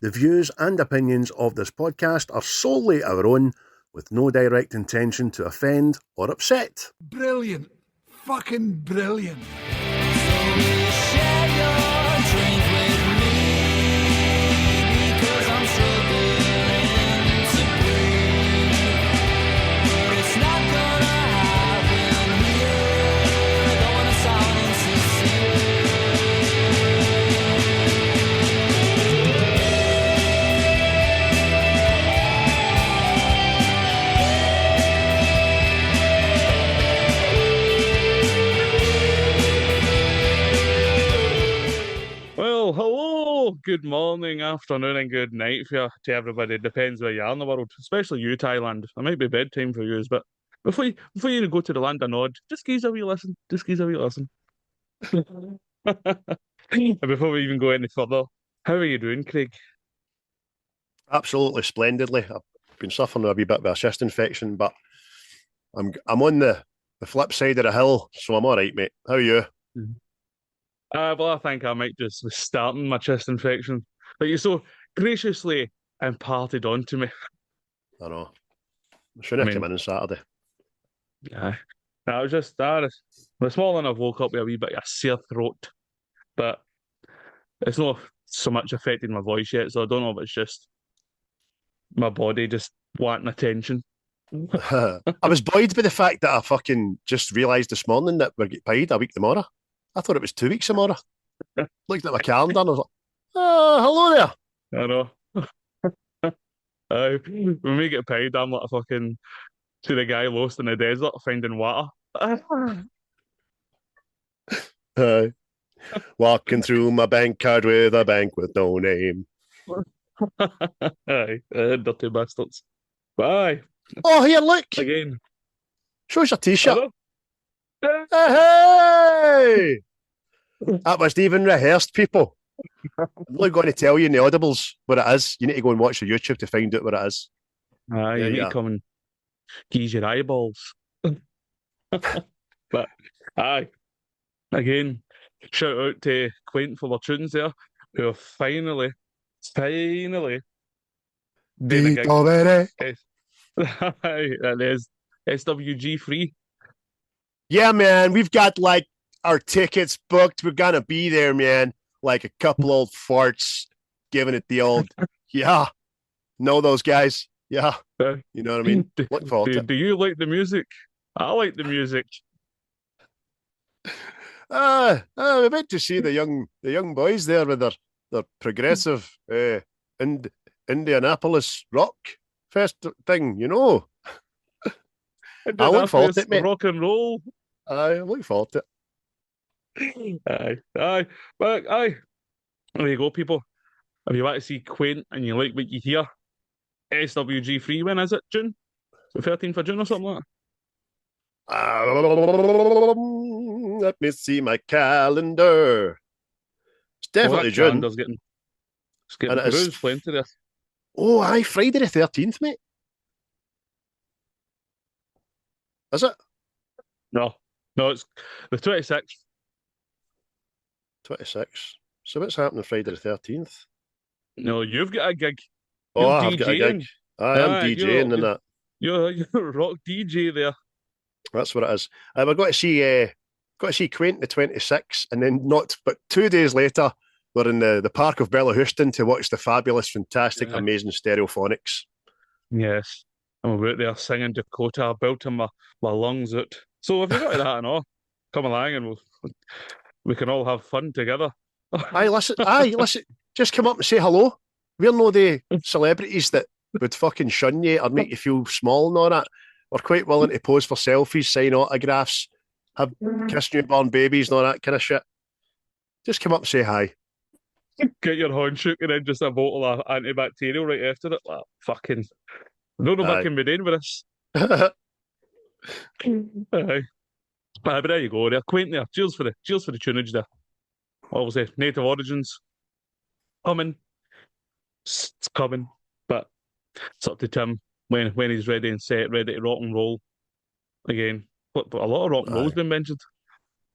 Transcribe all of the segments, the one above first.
The views and opinions of this podcast are solely our own, with no direct intention to offend or upset. Brilliant. Fucking brilliant. Well, hello, good morning, afternoon, and good night to everybody. Depends where you are in the world, especially you, Thailand. It might be bedtime for you, but before you go to the land of Nod, just give us a wee listen. Just give us a wee listen. And before we even go any further, how are you doing, Craig? Absolutely splendidly. I've been suffering a wee bit of a chest infection, but I'm on the flip side of the hill, so I'm all right, mate. How are you? Well, I think I might just be starting my chest infection. But you so graciously imparted onto me. I know. I shouldn't have come in on Saturday. Yeah. I was just this morning I woke up with a wee bit of a sore throat. But it's not so much affecting my voice yet, so I don't know if it's just my body just wanting attention. I was buoyed by the fact that I fucking just realised this morning that we're getting paid a week tomorrow. I thought it was 2 weeks tomorrow. Looked at my calendar and I was like, hello there. I know. When we get paid, I'm like a fucking see the guy lost in the desert finding water. Walking through my bank card with a bank with no name. Aye, dirty bastards. Bye. Oh, here, look. Again. Show us your t-shirt. Hello? Hey! That wasn't even rehearsed, people. I'm not going to tell you in the audibles what it is. You need to go and watch the YouTube to find out what it is. Aye, you need to come and tease your eyeballs. But, aye. Again, shout out to Quaint for their tunes there, who are finally doing a gig. That is SWG free. Yeah, man, we've got like our tickets booked. We're gonna be there, man. Like a couple old farts giving it the old, yeah. Know those guys? Yeah. You know what I mean? Look forward to it. Do you like the music? I like the music. We're meant to see the young boys there with their progressive Indianapolis rock fest thing, you know. I look forward to it, mate. Rock and roll. I look forward to it. Aye. But aye. There you go, people. If you want to see Quaint and you like what you hear, SWG free, when is it? June? So 13th of June or something like that? Let me see my calendar. It's definitely June. It's getting bruised plenty there. Oh, aye, Friday the 13th, mate. Is it? No, it's the 26th. 26. So what's happening Friday the 13th? No, you've got a gig. Oh, I've got a gig. I am DJing and that. You're a rock DJ there. That's what it is. We're going to see Quaint the 26th, and then but 2 days later, we're in the Park of Bellahouston to watch the fabulous, fantastic, amazing Stereophonics. Yes. I'm about there singing Dakota, belting my lungs out. So if you got that and all, come along and we can all have fun together. listen, just come up and say hello. We're no the celebrities that would fucking shun you or make you feel small and all that. We're quite willing to pose for selfies, sign autographs, have kiss newborn babies and all that kind of shit. Just come up and say hi. Get your horn shook and then just a bottle of antibacterial right after it. Like, fucking, I don't know if I can be doing with this. Aye. But there you go, there. Quaint there. Cheers for the tunage there. Obviously, native origins. Coming. It's coming. But it's up to Tim when he's ready and set, ready to rock and roll again. But a lot of rock and roll's been mentioned.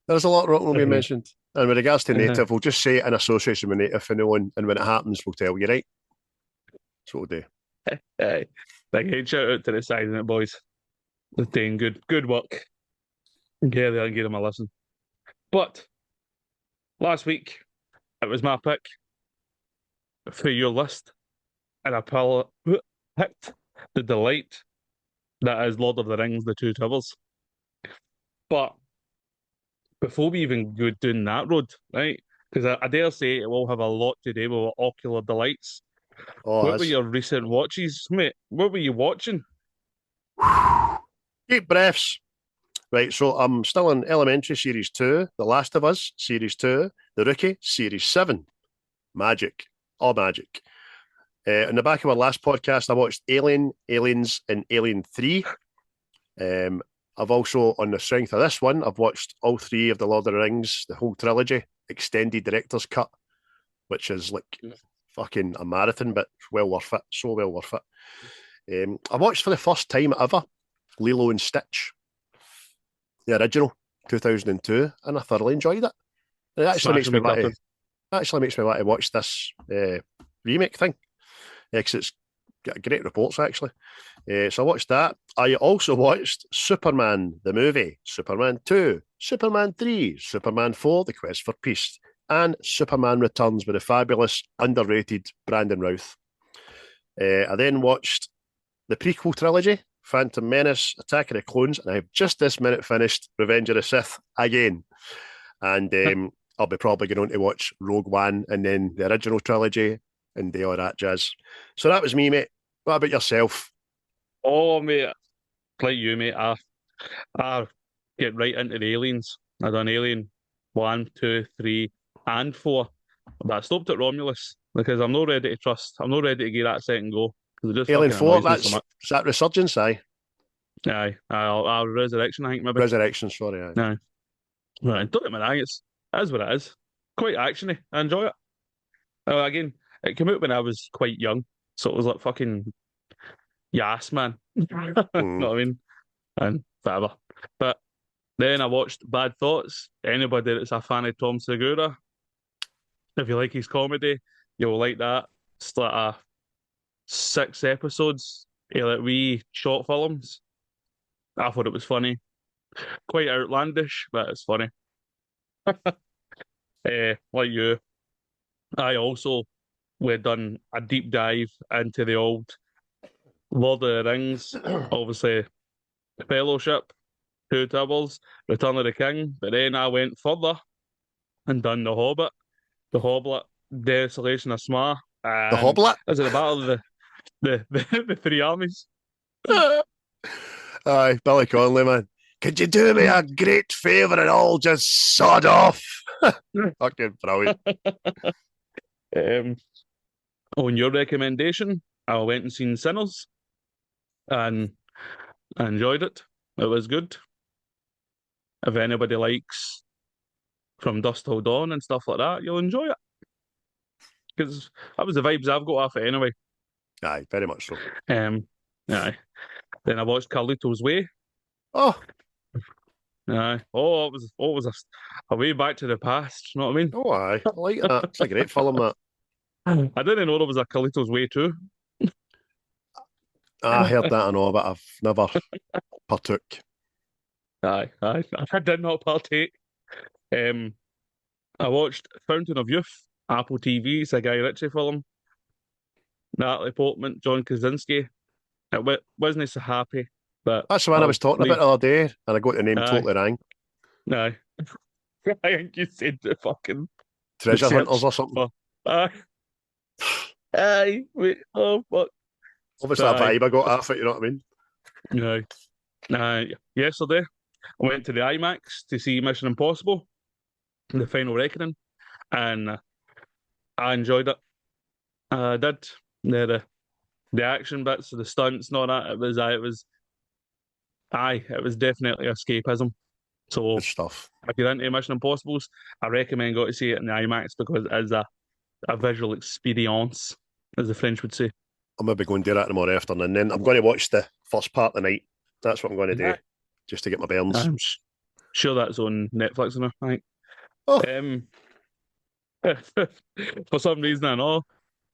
There's a lot of rock and roll being mentioned. And with regards to native, we'll just say it in association with native and when it happens, we'll tell you, right? That's what we'll do. Like, shout out to the Silent boys. They're doing good work. Yeah, they'll give them a listen. But last week, it was my pick for your list, and I picked the delight that is Lord of the Rings, The Two Towers. But before we even go down that road, right? Because I dare say it will have a lot to do with ocular delights. Oh, What were your recent watches, mate? What were you watching? Deep breaths. Right, so I'm still in Elementary Series 2, The Last of Us Series 2, The Rookie Series 7. Magic. All magic. In the back of our last podcast, I watched Alien, Aliens, and Alien 3. I've also, on the strength of this one, I've watched all 3 of the Lord of the Rings, the whole trilogy, extended director's cut, which is like fucking a marathon, but well worth it. So well worth it. I watched for the first time ever Lilo and Stitch, the original, 2002, and I thoroughly enjoyed it. It actually makes me want to watch this remake thing, because it's got great reports, actually. So I watched that. I also watched Superman, the movie, Superman 2, Superman 3, Superman 4, The Quest for Peace, and Superman Returns with the fabulous, underrated Brandon Routh. I then watched the prequel trilogy, Phantom Menace, Attack of the Clones, and I've just this minute finished Revenge of the Sith again. And I'll be probably going on to watch Rogue One and then the original trilogy and all that jazz. So that was me, mate. What about yourself? Oh, mate, like you, mate, I get right into the aliens. I done Alien 1, 2, 3, and 4. But I stopped at Romulus because I'm not ready to trust. I'm not ready to give that second go. Alien 4, is that Resurgence, aye? Aye, Resurrection, I think, maybe. Resurrection, sorry, aye. Aye. Right, don't get me wrong, it is what it is. Quite actiony. I enjoy it. Again, it came out when I was quite young, so it was like fucking yes, man. You know what I mean? And whatever. But then I watched Bad Thoughts. Anybody that's a fan of Tom Segura, if you like his comedy, you'll like that. It's like 6 episodes, like wee short films. I thought it was funny. Quite outlandish, but it's funny. Like you, I also we've done a deep dive into the old Lord of the Rings, obviously Fellowship, Two Towers, Return of the King, but then I went further and done The Hobbit, The Hoblet, Desolation of Smaug. The Hoblet? Is it the battle of the 3 armies? Aye, Billy Connolly, man. Could you do me a great favour and all just sod off? Fucking brilliant. On your recommendation, I went and seen Sinners, and I enjoyed it. It was good. If anybody likes From Dusk Till Dawn and stuff like that, you'll enjoy it. Because that was the vibes I've got off it anyway. Aye, very much so. Aye. Then I watched Carlito's Way. Oh. Aye. Oh, it was a way back to the past. You know what I mean? Oh, aye. I like that. It's a great film, that. I didn't know there was a Carlito's Way too. I heard that and all, but I've never partook. Aye. I did not partake. I watched Fountain of Youth, Apple TV. It's a Guy Ritchie film. Natalie Portman, John Krasinski. It wasn't so happy, but that's the one I was talking about the other day, and I got the name totally wrong. No, I think you said the fucking Treasure Hunters or something. Aye, wait, oh fuck. Obviously, a vibe I got off it. You know what I mean? No. Yesterday, I went to the IMAX to see Mission Impossible, The Final Reckoning, and I enjoyed it. I did. The action bits, the stunts, and all that. It was definitely escapism. So good stuff. If you're into Mission Impossibles, I recommend go to see it in the IMAX because it is a visual experience, as the French would say. I'm maybe going to do that tomorrow afternoon, and then I'm going to watch the first part tonight. That's what I'm going to do, just to get my bearings. I'm sure that's on Netflix now, I think. Oh. For some reason, I know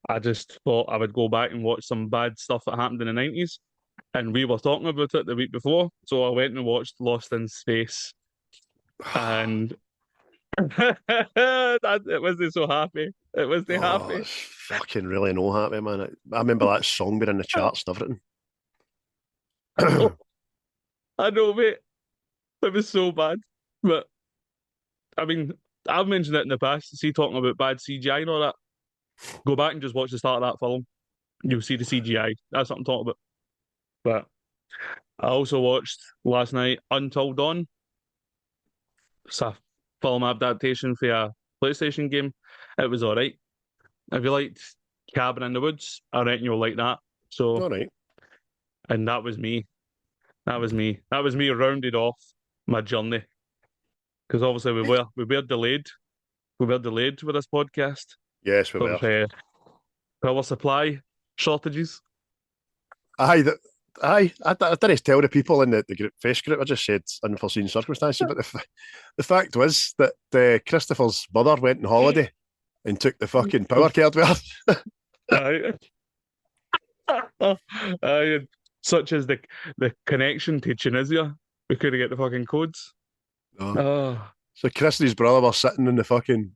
I just thought I would go back and watch some bad stuff that happened in the 90s. And we were talking about it the week before. So I went and watched Lost in Space. And it wasn't so happy. It wasn't Oh, happy. it's fucking really no happy, man. I remember that song being in the charts and everything. I know, mate. It was so bad. But, I mean, I've mentioned it in the past. See, talking about bad CGI and all that. Go back and just watch the start of that film. You'll see the CGI. That's what I'm talking about. But I also watched last night Until Dawn. It's a film adaptation for a PlayStation game. It was all right. If you liked Cabin in the Woods, I reckon you'll like that. So, All right. and that was me. That was me. That was me rounded off my journey. Because obviously we were delayed. We were delayed with this podcast. Yes, we were. Power supply shortages. Aye, I didn't tell the people in the group, face group. I just said unforeseen circumstances. But the fact was that Christopher's mother went on holiday and took the fucking power cord with her. Aye. Aye, such as the connection to Tunisia. We couldn't get the fucking codes. Oh. Oh. So Chris and his brother were sitting in the fucking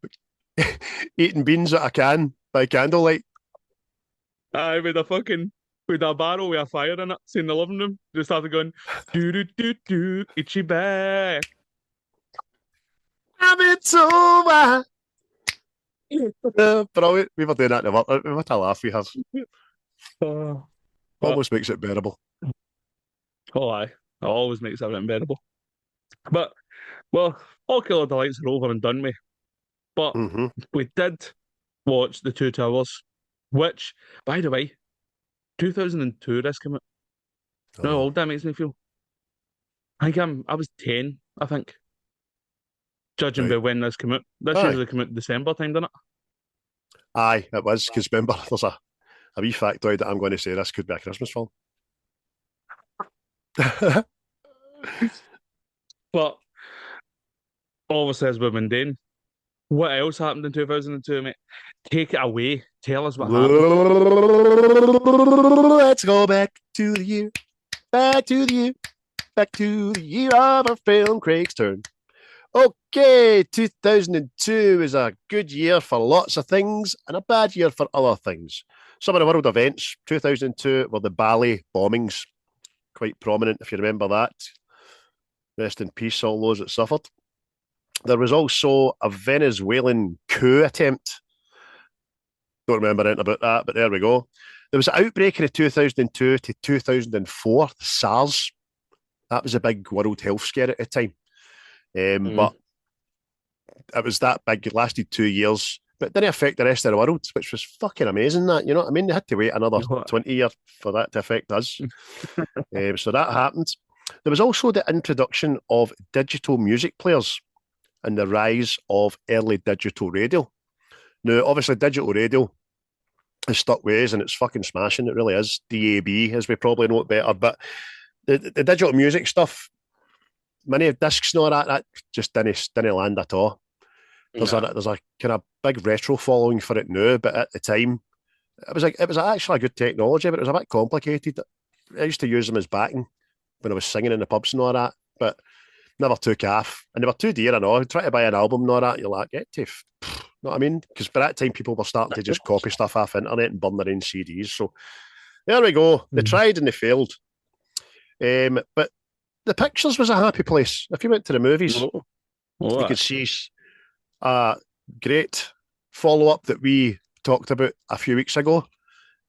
eating beans at a can by candlelight. Aye, with a barrel with a fire in it, in the living room. Just started going, do do do do, itchy back. It's over. Brilliant. We were doing that in the work. What a laugh we have. Oh, Almost makes it bearable. oh, aye. It always makes everything bearable. But, well, all Killer Delights are over and done with. But we did watch The Two Towers, which, by the way, 2002 this came out. You know how old that makes me feel? I was 10, I think. Judging by when this came out. This usually came out December time, didn't it? Aye, it was, because remember, there's a wee factoid that I'm going to say this could be a Christmas film. But, obviously, as we've been doing, what else happened in 2002, mate? Take it away. Tell us what happened. Let's go back to the year. Back to the year. Back to the year of our film, Craig's turn. Okay, 2002 is a good year for lots of things and a bad year for other things. Some of the world events, 2002, were the Bali bombings. Quite prominent, if you remember that. Rest in peace, all those that suffered. There was also a Venezuelan coup attempt. Don't remember anything about that, but there we go. There was an outbreak in 2002 to 2004, SARS. That was a big world health scare at the time. But it was that big. It lasted 2 years, but it didn't affect the rest of the world, which was fucking amazing. That, you know what I mean? They had to wait another 20 years for that to affect us. So that happened. There was also the introduction of digital music players and the rise of early digital radio. Now, obviously, digital radio is stuck ways and it's fucking smashing. It really is. DAB, as we probably know it better. But the digital music stuff, many discs and all that just didn't land at all. There's a kind of big retro following for it now, but at the time, it was actually a good technology, but it was a bit complicated. I used to use them as backing when I was singing in the pubs and all that, but never took off. And they were too dear and all. Try to buy an album and all that, you're like, get to, know what I mean? Because by that time, people were starting to just copy stuff off the internet and burn their own CDs. So there we go. They tried and they failed. But the pictures was a happy place. If you went to the movies, you could see a great follow-up that we talked about a few weeks ago,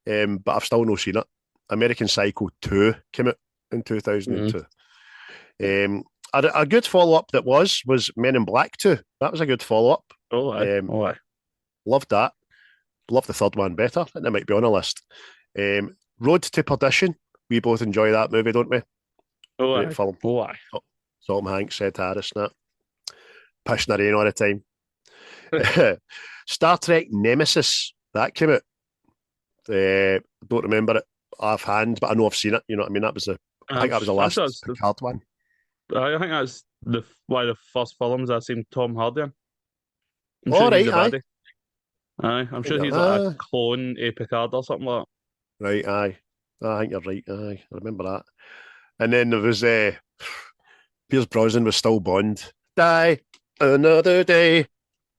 but I've still not seen it. American Psycho 2 came out in 2002. A good follow-up that was Men in Black 2. That was a good follow-up. Loved that. Loved the third one better. And it might be on a list. Road to Perdition. We both enjoy that movie, don't we? Great film. Tom Hanks, Ed Harris, and that. Pushing the rain all the time. Star Trek Nemesis. That came out. Don't remember it offhand, but I know I've seen it. You know what I mean? I think that was the last card one. I think that's one of the first films I've seen Tom Hardy in. All right, aye. Aye, I'm sure he's like a clone Picard or something like Right, aye. I think you're right, aye. I remember that. And then there was Pierce Brosnan was still Bond. Die another day,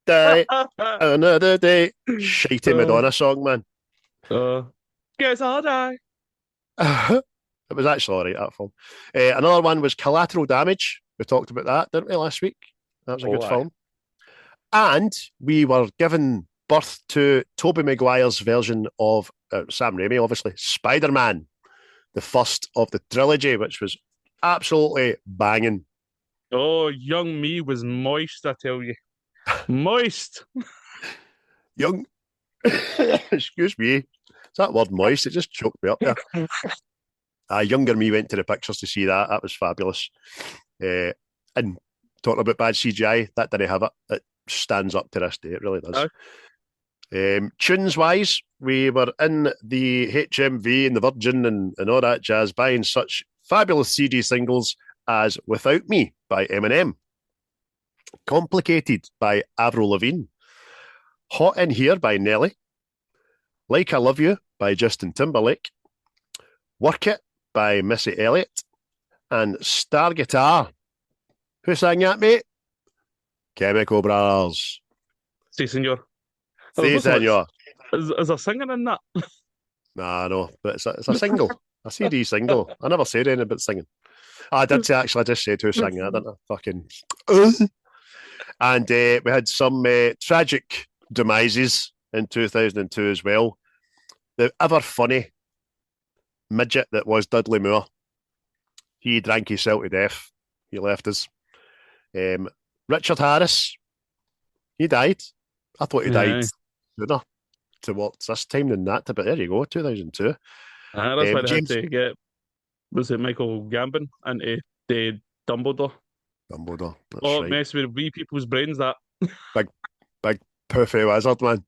die that. another day. Shitey Madonna song, man. Guess I'll die. It was actually all right, that film. Another one was Collateral Damage. We talked about that, didn't we, last week? That was a good film. And we were given birth to Tobey Maguire's version of Sam Raimi, obviously, Spider-Man, the first of the trilogy, which was absolutely banging. Oh, young me was moist, I tell you. Moist. Young, excuse me, is that word moist? It just choked me up there. Younger me went to the pictures to see that. That was fabulous. And talking about bad CGI, that didn't have it. It stands up to this day. It really does. Tunes-wise, we were in the HMV and the Virgin and all that jazz, buying such fabulous CD singles as Without Me by Eminem, Complicated by Avril Lavigne, Hot in Here by Nelly, Like I Love You by Justin Timberlake, Work It by Missy Elliott, and Star Guitar. Who sang that, mate? Chemical Brothers. Si, senor. Si, senor. Is there singing in that? Nah, no, but it's a single, a CD single. I never said anything about singing. I did say, actually, I just said who sang that, didn't I? Fucking. And we had some tragic demises in 2002 as well. The ever funny midget that was Dudley Moore. He drank himself to death. He left us. Richard Harris, he died. I thought he died sooner towards this time than that, but there you go, 2002. That's why they had to get, was it Michael Gambon into the Dumbledore? Dumbledore, that's right. It messed with wee people's brains, that. Big poofy wizard, man.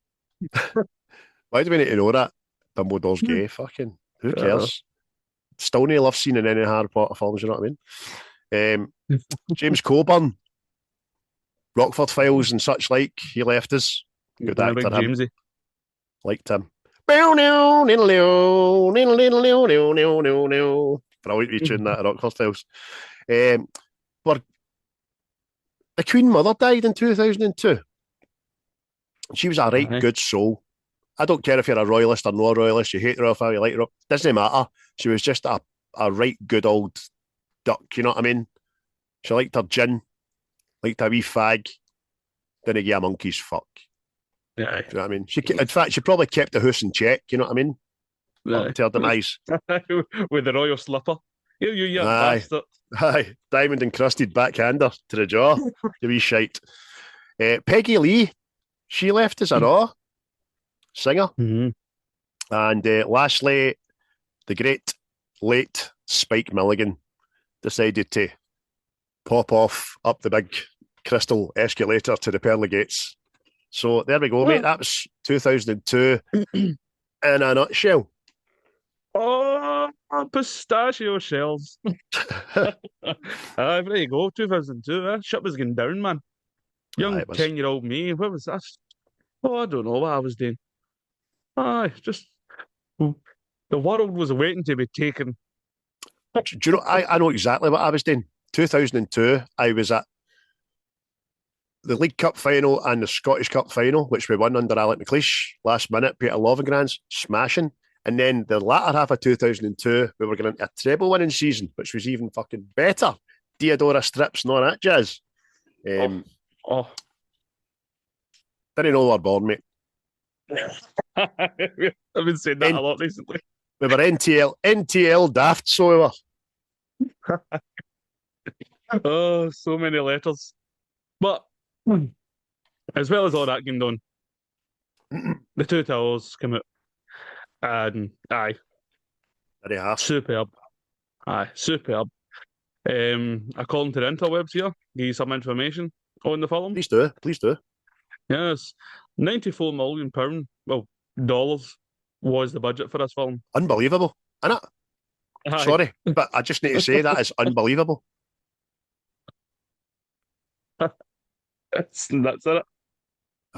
Why do we need to know that? Dumbledore's gay, fucking, who cares? Still no love scene in any Harry Potter films, you know what I mean? James Coburn, Rockford Files and such like, he left us. Good actor, him. Jamesy. Liked him. Brilliant wee tune that, Rockford Files. The Queen Mother died in 2002. She was a right good soul. I don't care if you're a royalist or no royalist, you hate the royal family, you like her, doesn't matter. She was just a right good old duck, you know what I mean? She liked her gin, liked a wee fag, didn't give a monkey's fuck. Yeah. Do you know what I mean? In fact, she probably kept the house in check, you know what I mean? To her demise. With the royal slipper. Here you young bastard. Aye, diamond encrusted backhander to the jaw. The wee shite. Peggy Lee, she left us a raw singer. Mm-hmm. And lastly, the great late Spike Milligan decided to pop off up the big crystal escalator to the pearly gates. So there we go, mate. That was 2002 in a nutshell. Oh, pistachio shells. There you go, 2002. Shit was going down, man. Young 10-year-old me. What was that? Oh, I don't know what I was doing. Just the world was waiting to be taken. Do you know? I know exactly what I was doing. 2002, I was at the League Cup final and the Scottish Cup final, which we won under Alec McLeish last minute. Peter Lovengrans smashing. And then the latter half of 2002, we were going into a treble winning season, which was even fucking better. Diodora strips and all that jazz. Didn't know we were born, mate. I've been saying that a lot recently. We were NTL daft, so we were. Oh, so many letters. But as well as all that going on, the Two Towers came out. And superb. Superb. According to the interwebs here, give you some information on the film. Please do. Yes, £94 million, dollars was the budget for this film. Unbelievable, isn't it? Sorry, but I just need to say that is unbelievable. That's it.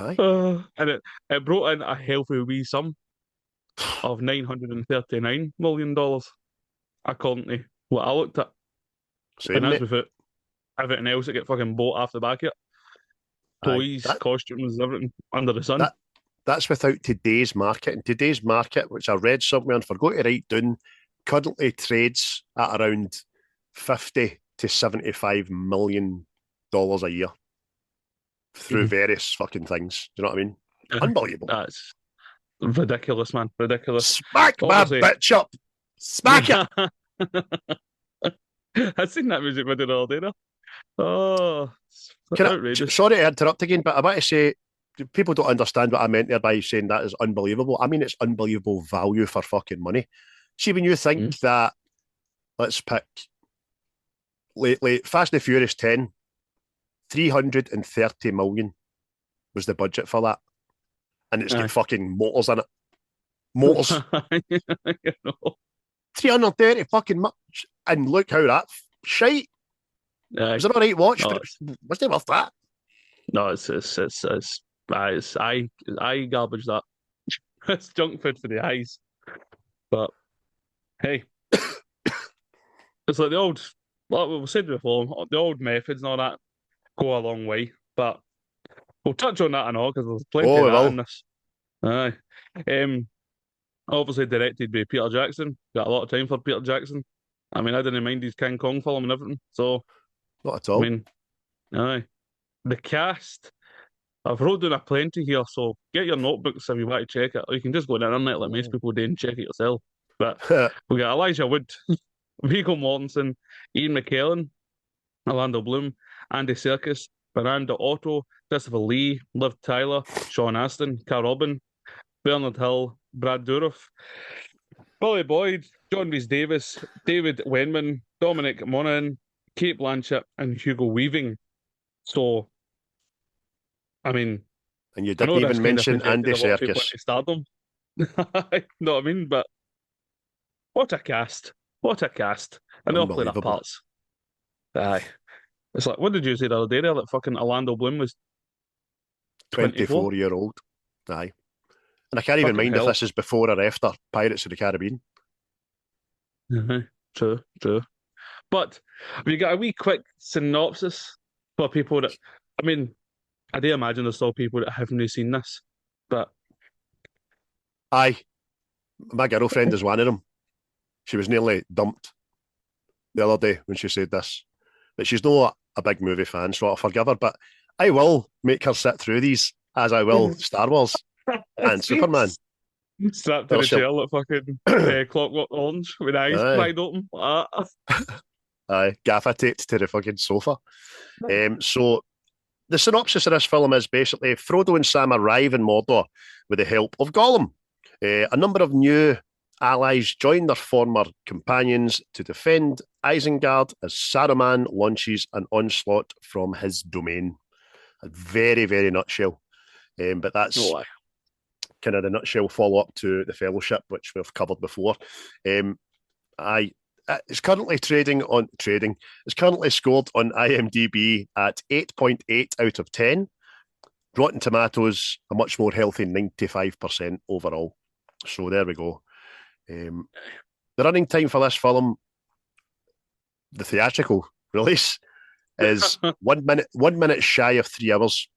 Aye. And it brought in a healthy wee sum of $939 million, according to what I looked at. Same, And that's mate. without everything else that get fucking bought off the back of it. Aye. Toys, costumes, everything under the sun. That's without today's market. And today's market, which I read somewhere and forgot to write down, currently trades at around $50 to $75 million a year through various fucking things. Do you know what I mean? Unbelievable. That's ridiculous, man. Ridiculous. Smack my bitch up. Smack it. I seen that music video all day now. Oh, sorry to interrupt again, but I want to say people don't understand what I meant there by saying that is unbelievable. I mean, it's unbelievable value for fucking money. See, when you think that, let's pick lately, Fast and the Furious 10, 330 million was the budget for that. And it's got fucking motors in it. Motors. You know. 330 fucking much. And look how that shite. Was it all right watch? No, was it worth that? No, it's eye garbage that. It's junk food for the eyes. But hey, it's like like we said before, the old methods and all that go a long way. But we'll touch on that and all because there's plenty of that in this. Aye. Obviously directed by Peter Jackson. Got a lot of time for Peter Jackson. I mean, I didn't mind his King Kong film and everything. So not at all. I mean, aye. The cast, I've wrote down a plenty here, so get your notebooks if you want to check it. Or you can just go on the internet like most people do and check it yourself. But we got Elijah Wood, Viggo Mortensen, Ian McKellan, Orlando Bloom, Andy Serkis, Miranda Otto, Christopher Lee, Liv Tyler, Sean Astin, Karl Robin, Bernard Hill, Brad Dourif, Billy Boyd, John Rhys-Davis, David Wenham, Dominic Monaghan, Cate Blanchett, and Hugo Weaving. So, I mean, and you didn't even mention Andy Serkis. Stardom. You know what I mean? But what a cast! What a cast! And they all play their parts. Aye. It's like, what did you say the other day there? That fucking Orlando Bloom was 24-year-old. Aye. And I can't even mind if this is before or after Pirates of the Caribbean. True. But we got a wee quick synopsis for people that, I mean, I do imagine there's still people that haven't seen this, but... Aye. My girlfriend is one of them. She was nearly dumped the other day when she said this. But she's not a big movie fan, so I'll forgive her, but I will make her sit through these, as I will Star Wars and Superman. Strapped to the chair like fucking Clockwork Orange with eyes wide open. Aye, gaffer taped to the fucking sofa. So the synopsis of this film is basically Frodo and Sam arrive in Mordor with the help of Gollum. A number of new allies join their former companions to defend Isengard as Saruman launches an onslaught from his domain. A very, very nutshell. But that's kind of the nutshell follow-up to The Fellowship, which we've covered before. It's currently It's currently scored on IMDb at 8.8 out of 10. Rotten Tomatoes, a much more healthy 95% overall. So there we go. The running time for this film, the theatrical release, is 1 minute shy of 3 hours.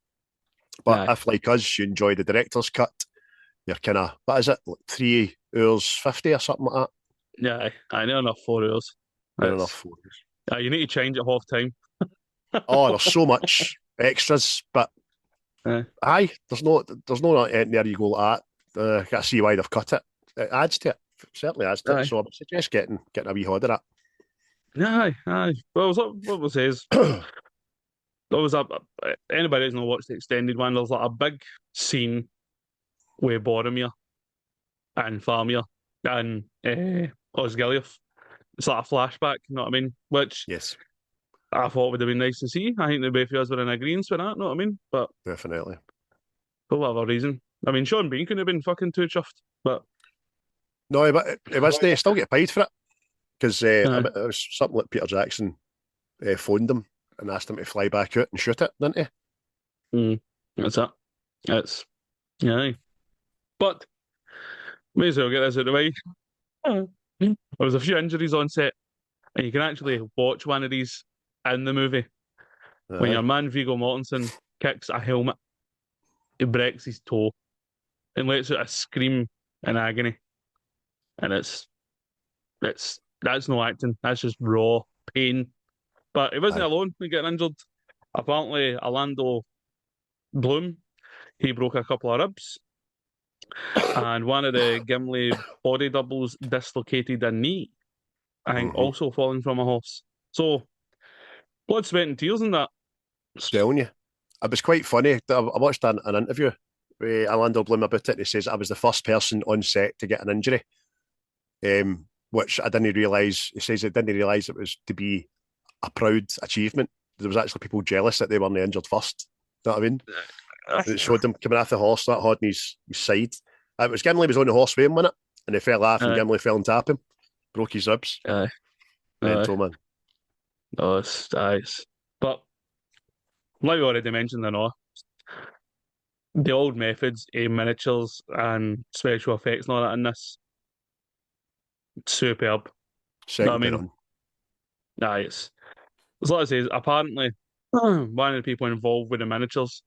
But if, like us, you enjoy the director's cut, you're kind of, what is it, like 3 hours 50 or something like that? Yeah, I know enough 4 hours. Enough 4 hours. You need to change at half time. There's so much extras, but there's no there you go like that. I can see why they've cut it. It adds to it. It certainly adds to it. So I would suggest getting a wee hold of that. Aye. Well, what was his? There was anybody who's not watched the extended one, there's like a big scene with Boromir and Faramir and Osgiliath. It's like a flashback, you know what I mean? Which I thought would have been nice to see. I think the both of us were in agreement with that, you know what I mean? But definitely. For whatever reason. I mean, Sean Bean couldn't have been fucking too chuffed, but... No, but it was they still get paid for it. Because it was something like Peter Jackson phoned him and asked him to fly back out and shoot it, didn't he? That's it. It's yeah. But may as well get this out of the way. There was a few injuries on set, and you can actually watch one of these in the movie when your man Viggo Mortensen kicks a helmet, he breaks his toe and lets out a scream in agony, and that's no acting. That's just raw pain. But he wasn't alone in getting injured. Apparently, Orlando Bloom, he broke a couple of ribs, and one of the Gimli body doubles dislocated a knee. I think also falling from a horse. So, blood, sweat, and tears in that. Telling you, it was quite funny. I watched an interview with Orlando Bloom about it. And he says I was the first person on set to get an injury, which I didn't realise. He says he didn't realise it was to be a proud achievement. There was actually people jealous that they weren't injured first. You know what I mean? It showed him coming off the horse, that had his side. It was Gimli was on the horse with him, wasn't it? And he fell off, and Gimli fell and tapped him, broke his ribs. Mental, man. Oh, it's but like we already mentioned, the old methods, miniatures and special effects and all that in this, superb. Second, you know what I mean? It's like I say, apparently one of the people involved with the miniatures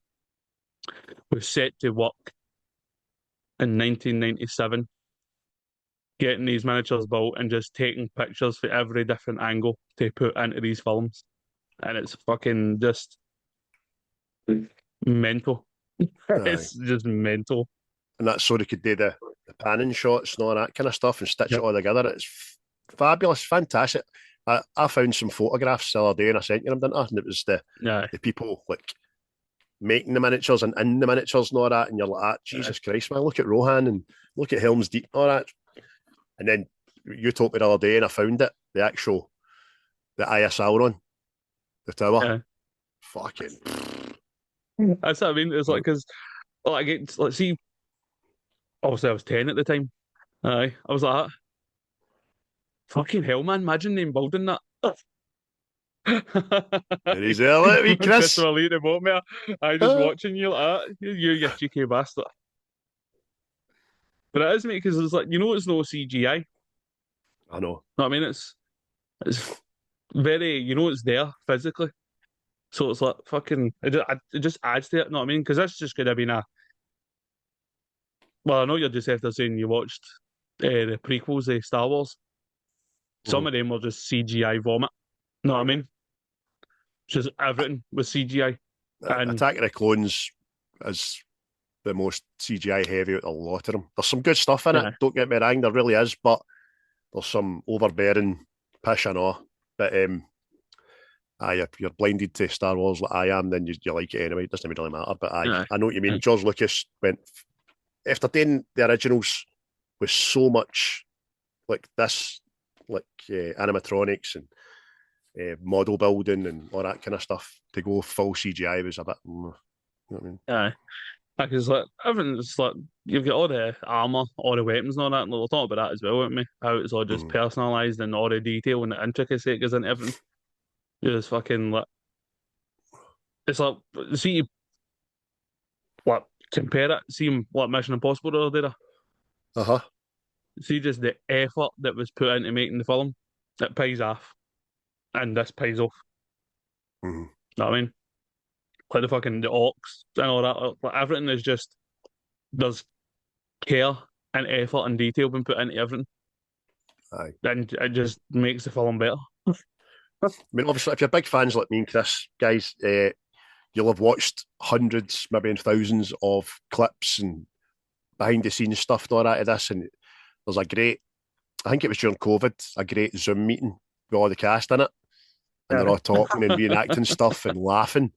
was set to work in 1997, getting these miniatures built and just taking pictures for every different angle to put into these films. And it's fucking just mental. It's just mental. And that's so they could do the panning shots and all that kind of stuff and stitch it all together. It's fabulous, fantastic. I found some photographs the other day and I sent you them, didn't I? And it was the people like making the miniatures and in the miniatures and all that. And you're like, Jesus Christ, man, look at Rohan and look at Helm's Deep and all that. And then you told me the other day and I found it, the ISL the tower. Yeah. Fucking. That's what I mean. It's like, because, see, obviously I was 10 at the time. I was like, fucking hell, man, imagine them building that. And he's there, let me, Chris. Just leading the boat, mate. I just watching you like that. You cheeky bastard. But it is, mate, because it's like, it's no CGI. I know. I mean, it's very, it's there physically. So it's like fucking, it just adds to it, you know what I mean? Because that's just going to be well, I know you're just after saying you watched the prequels of Star Wars. Some of them were just CGI vomit. You know what I mean? Just everything was CGI. And Attack of the Clones is the most CGI heavy out of a lot of them. There's some good stuff in it, don't get me wrong, there really is, but there's some overbearing pish and all. But if you're blinded to Star Wars like I am, then you like it anyway. It doesn't really matter. But I know what you mean. George Lucas went after doing the originals with so much like this, like animatronics and model building and all that kind of stuff. To go full CGI was a bit. You know what I mean? Yeah. Because like everything's like you've got all the armor, all the weapons and all that, and we'll talk about that as well, won't we? How it's all just personalised and all the detail and the intricacy it goes into everything. Just fucking like it's like see what compare it, see what Mission Impossible the other day. See just the effort that was put into making the film, it pays off. And this pays off. You know what I mean? Like the orcs and all that. Like everything is just there's care and effort and detail being put into everything. And it just makes the film better. I mean, obviously, if you're big fans like me and Chris, guys, you'll have watched hundreds, maybe thousands of clips and behind the scenes stuff and all that of this. And there's a great, I think it was during COVID, a great Zoom meeting with all the cast in it. And they're all talking and reenacting stuff and laughing.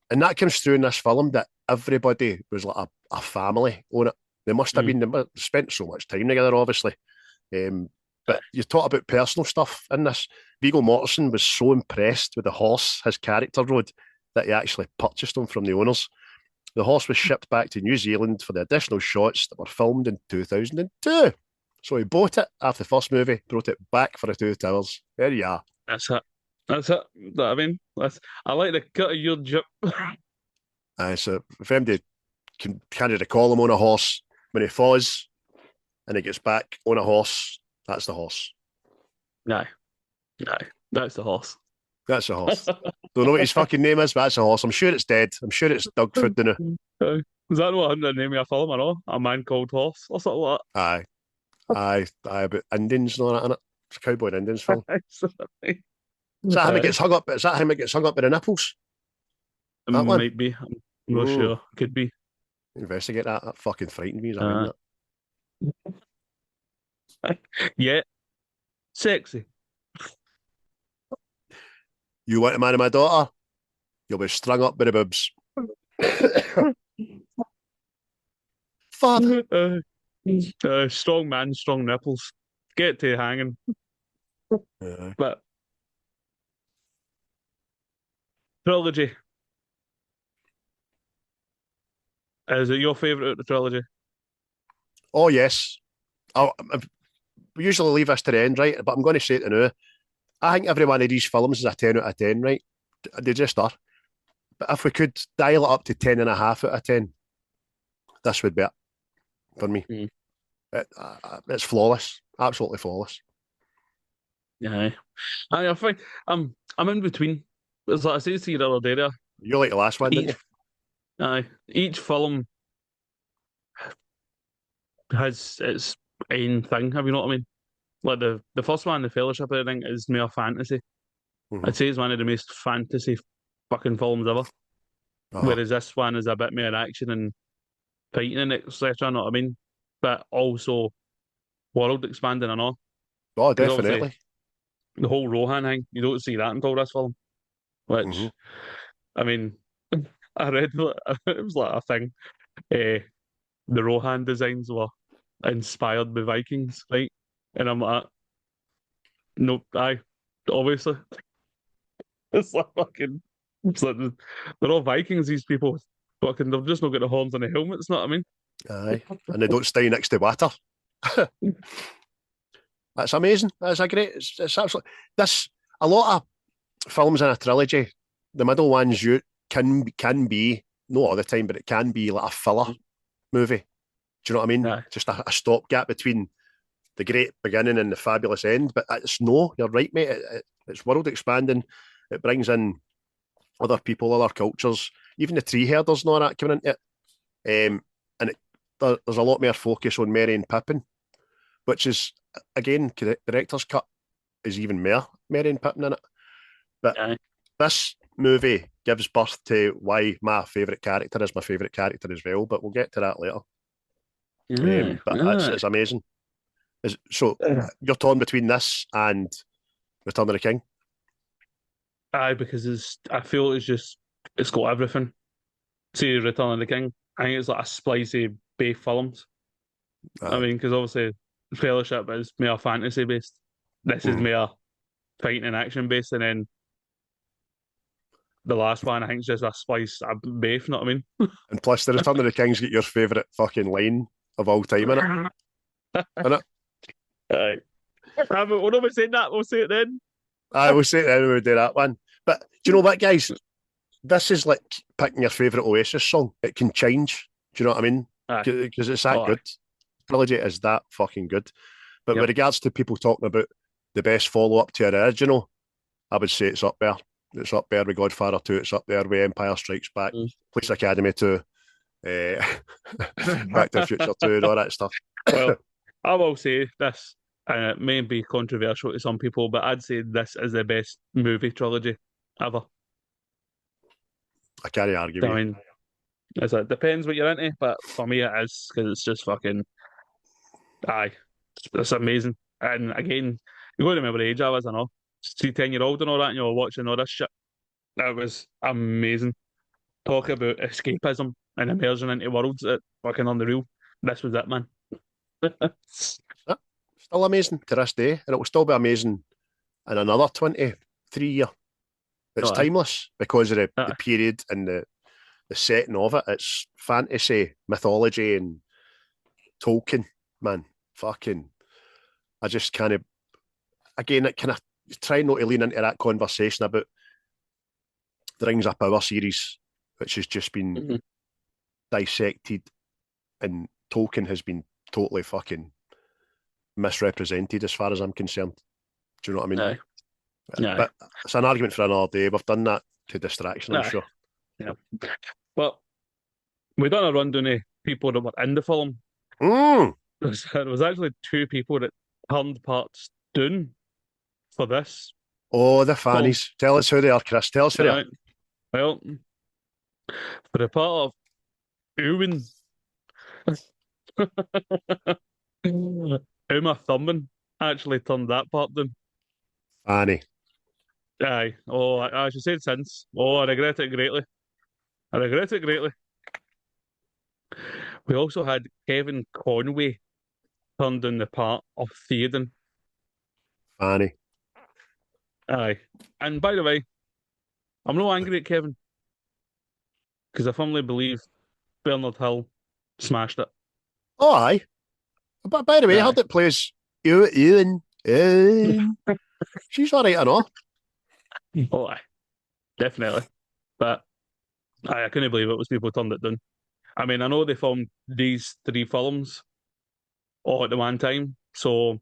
And that comes through in this film that everybody was like a family on it. They must have been, they spent so much time together, obviously. But you talk about personal stuff in this. Viggo Mortensen was so impressed with the horse his character rode that he actually purchased him from the owners. The horse was shipped back to New Zealand for the additional shots that were filmed in 2002. So he bought it after the first movie, brought it back for the Two Towers. There you are. That's it. I mean, I like the cut of your jib. So if anybody can kind of recall him on a horse. When he falls and he gets back on a horse, that's the horse. No, that's the horse. That's a horse. Don't know what his fucking name is, but that's a horse. I'm sure it's dead. I'm sure it's dog food now. Is that what the name of a film or not? A Man Called Horse or something like Aye, about Indians and all that, innit? It's a cowboy and Indians film. that? Is that him that gets hung up? Is that him that gets hung up by the nipples? That one? Might be. I'm not sure. Could be. Investigate that. That fucking frightened me as I read that. Yeah. Sexy. You want to marry my daughter? You'll be strung up by the boobs. Father. Strong man, strong nipples. Get to hanging. But trilogy. Is it your favourite of the trilogy? Oh, yes. We usually leave this to the end, right? But I'm going to say it now. I think every one of these films is a 10 out of 10, right? They just are. But if we could dial it up to 10.5 out of 10, this would be it for me. It's flawless. Absolutely flawless. Yeah. I think I'm in between. It's like I said to you the other day there. You like the last one, didn't you? Each film has its own thing, have you know what I mean? Like the first one, The Fellowship, I think, is more fantasy. Mm-hmm. I'd say it's one of the most fantasy fucking films ever. Whereas this one is a bit more action and fighting and etc. Know what I mean? But also world expanding and all. Oh, definitely. The whole Rohan thing, you don't see that until this film. Which, I mean, I read it was like a thing. The Rohan designs were inspired by Vikings, right? And I'm like, nope, obviously. It's like fucking, they're all Vikings, these people. Fucking, they've just not got the horns on the helmets, know what I mean? Aye, and they don't stay next to water. That's amazing. That's a great. It's absolutely. A lot of films in a trilogy. The middle ones can be not all the time, but it can be like a filler movie. Do you know what I mean? Aye. Just a stopgap between the great beginning and the fabulous end. But you're right, mate. It's world expanding. It brings in other people, other cultures, even the tree herders and all that coming into it. And there's a lot more focus on Merry and Pippin, which is, again, director's cut is even more Merry and Pippin in it. But this movie gives birth to why my favourite character is my favourite character as well, but we'll get to that later. But it's amazing. So you're torn between this and Return of the King? Aye, because I feel it's got everything. See, Return of the King, I think it's like a splice of both films. I mean, because obviously Fellowship is more fantasy based. This is more fighting and action based, and then the last one I think is just a splice of both. You know what I mean? And plus, the Return of the King's got your favourite fucking line of all time in it. Innit? Aye. But we're not saying that. We'll say it then. I will say it then when we do that one. But do you know what, guys? This is like picking your favourite Oasis song. It can change. Do you know what I mean? Because it's that good. Trilogy is that fucking good. But with regards to people talking about the best follow-up to our original, I would say it's up there. It's up there with Godfather 2. It's up there with Empire Strikes Back, Police Academy 2, Back to the Future 2 and all that stuff. Well, I will say this, and it may be controversial to some people, but I'd say this is the best movie trilogy ever. I can't argue. I mean, it depends what you're into, but for me it is, because it's just fucking, it's amazing. And again, you got to remember the age I was, I know, 10-year-old and all that, and you were watching all this shit. That was amazing. Talk about escapism and immersion into worlds that fucking unreal. This was it, man. Still amazing to this day, and it will still be amazing in another 23 years. It's timeless because of the period and the setting of it. It's fantasy, mythology, and Tolkien, man. Fucking, I just kind of, again, it kind of try not to lean into that conversation about the Rings of Power series, which has just been dissected, and Tolkien has been totally fucking misrepresented as far as I'm concerned. Do you know what I mean? Aye. But it's an argument for another day. We've done that to distraction, I'm sure. Yeah. But we done a rundown of people that were in the film. Mm. There was actually 2 people that turned parts down for this. Oh, the fannies. Tell us who they are, Chris. Tell us who they are. Well, for the part of Ewan, Uma Thurman actually turned that part down. Fanny. Aye. Oh, I should say it since. Oh, I regret it greatly. I regret it greatly. We also had Kevin Conway turned down the part of Theoden. Fanny. Aye. And by the way, I'm not angry at Kevin, because I firmly believe Bernard Hill smashed it. Oh, aye. But by the way, I heard it plays Ewan. She's all right, I know. Oh, aye. Definitely. But I couldn't believe it was people turned it down. I mean, I know they filmed these 3 films all at the one time, so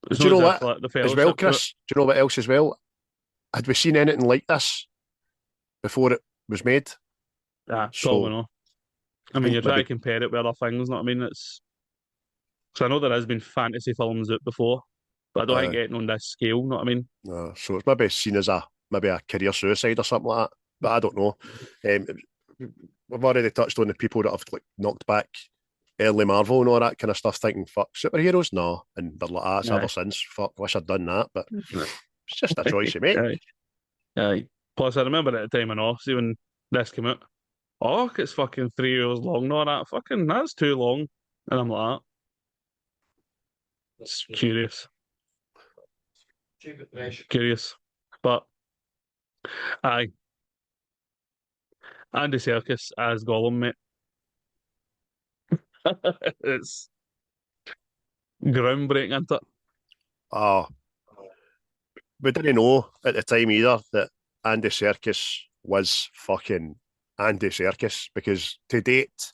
Do you know what? As well, Chris, do you know what else as well? Had we seen anything like this before it was made? Probably not. I mean, you're trying to compare it with other things, know what I mean? So I know there has been fantasy films out before, but I don't think getting on this scale, know what I mean? So it's maybe seen as maybe a career suicide or something like that, but I don't know. We've already touched on the people that have like knocked back early Marvel and all that kind of stuff, thinking, fuck, superheroes? No. And they're like, that's ever since. Fuck, wish I'd done that, but it's just a choice you make. Aye. Plus, I remember at the time and all, see when this came out, it's fucking 3 hours long, no, that fucking, that's too long. And I'm like, it's curious. Curious. But, aye. Andy Serkis as Gollum, mate. It's groundbreaking, isn't it? Oh, we didn't know at the time either that Andy Serkis was fucking Andy Serkis, because to date,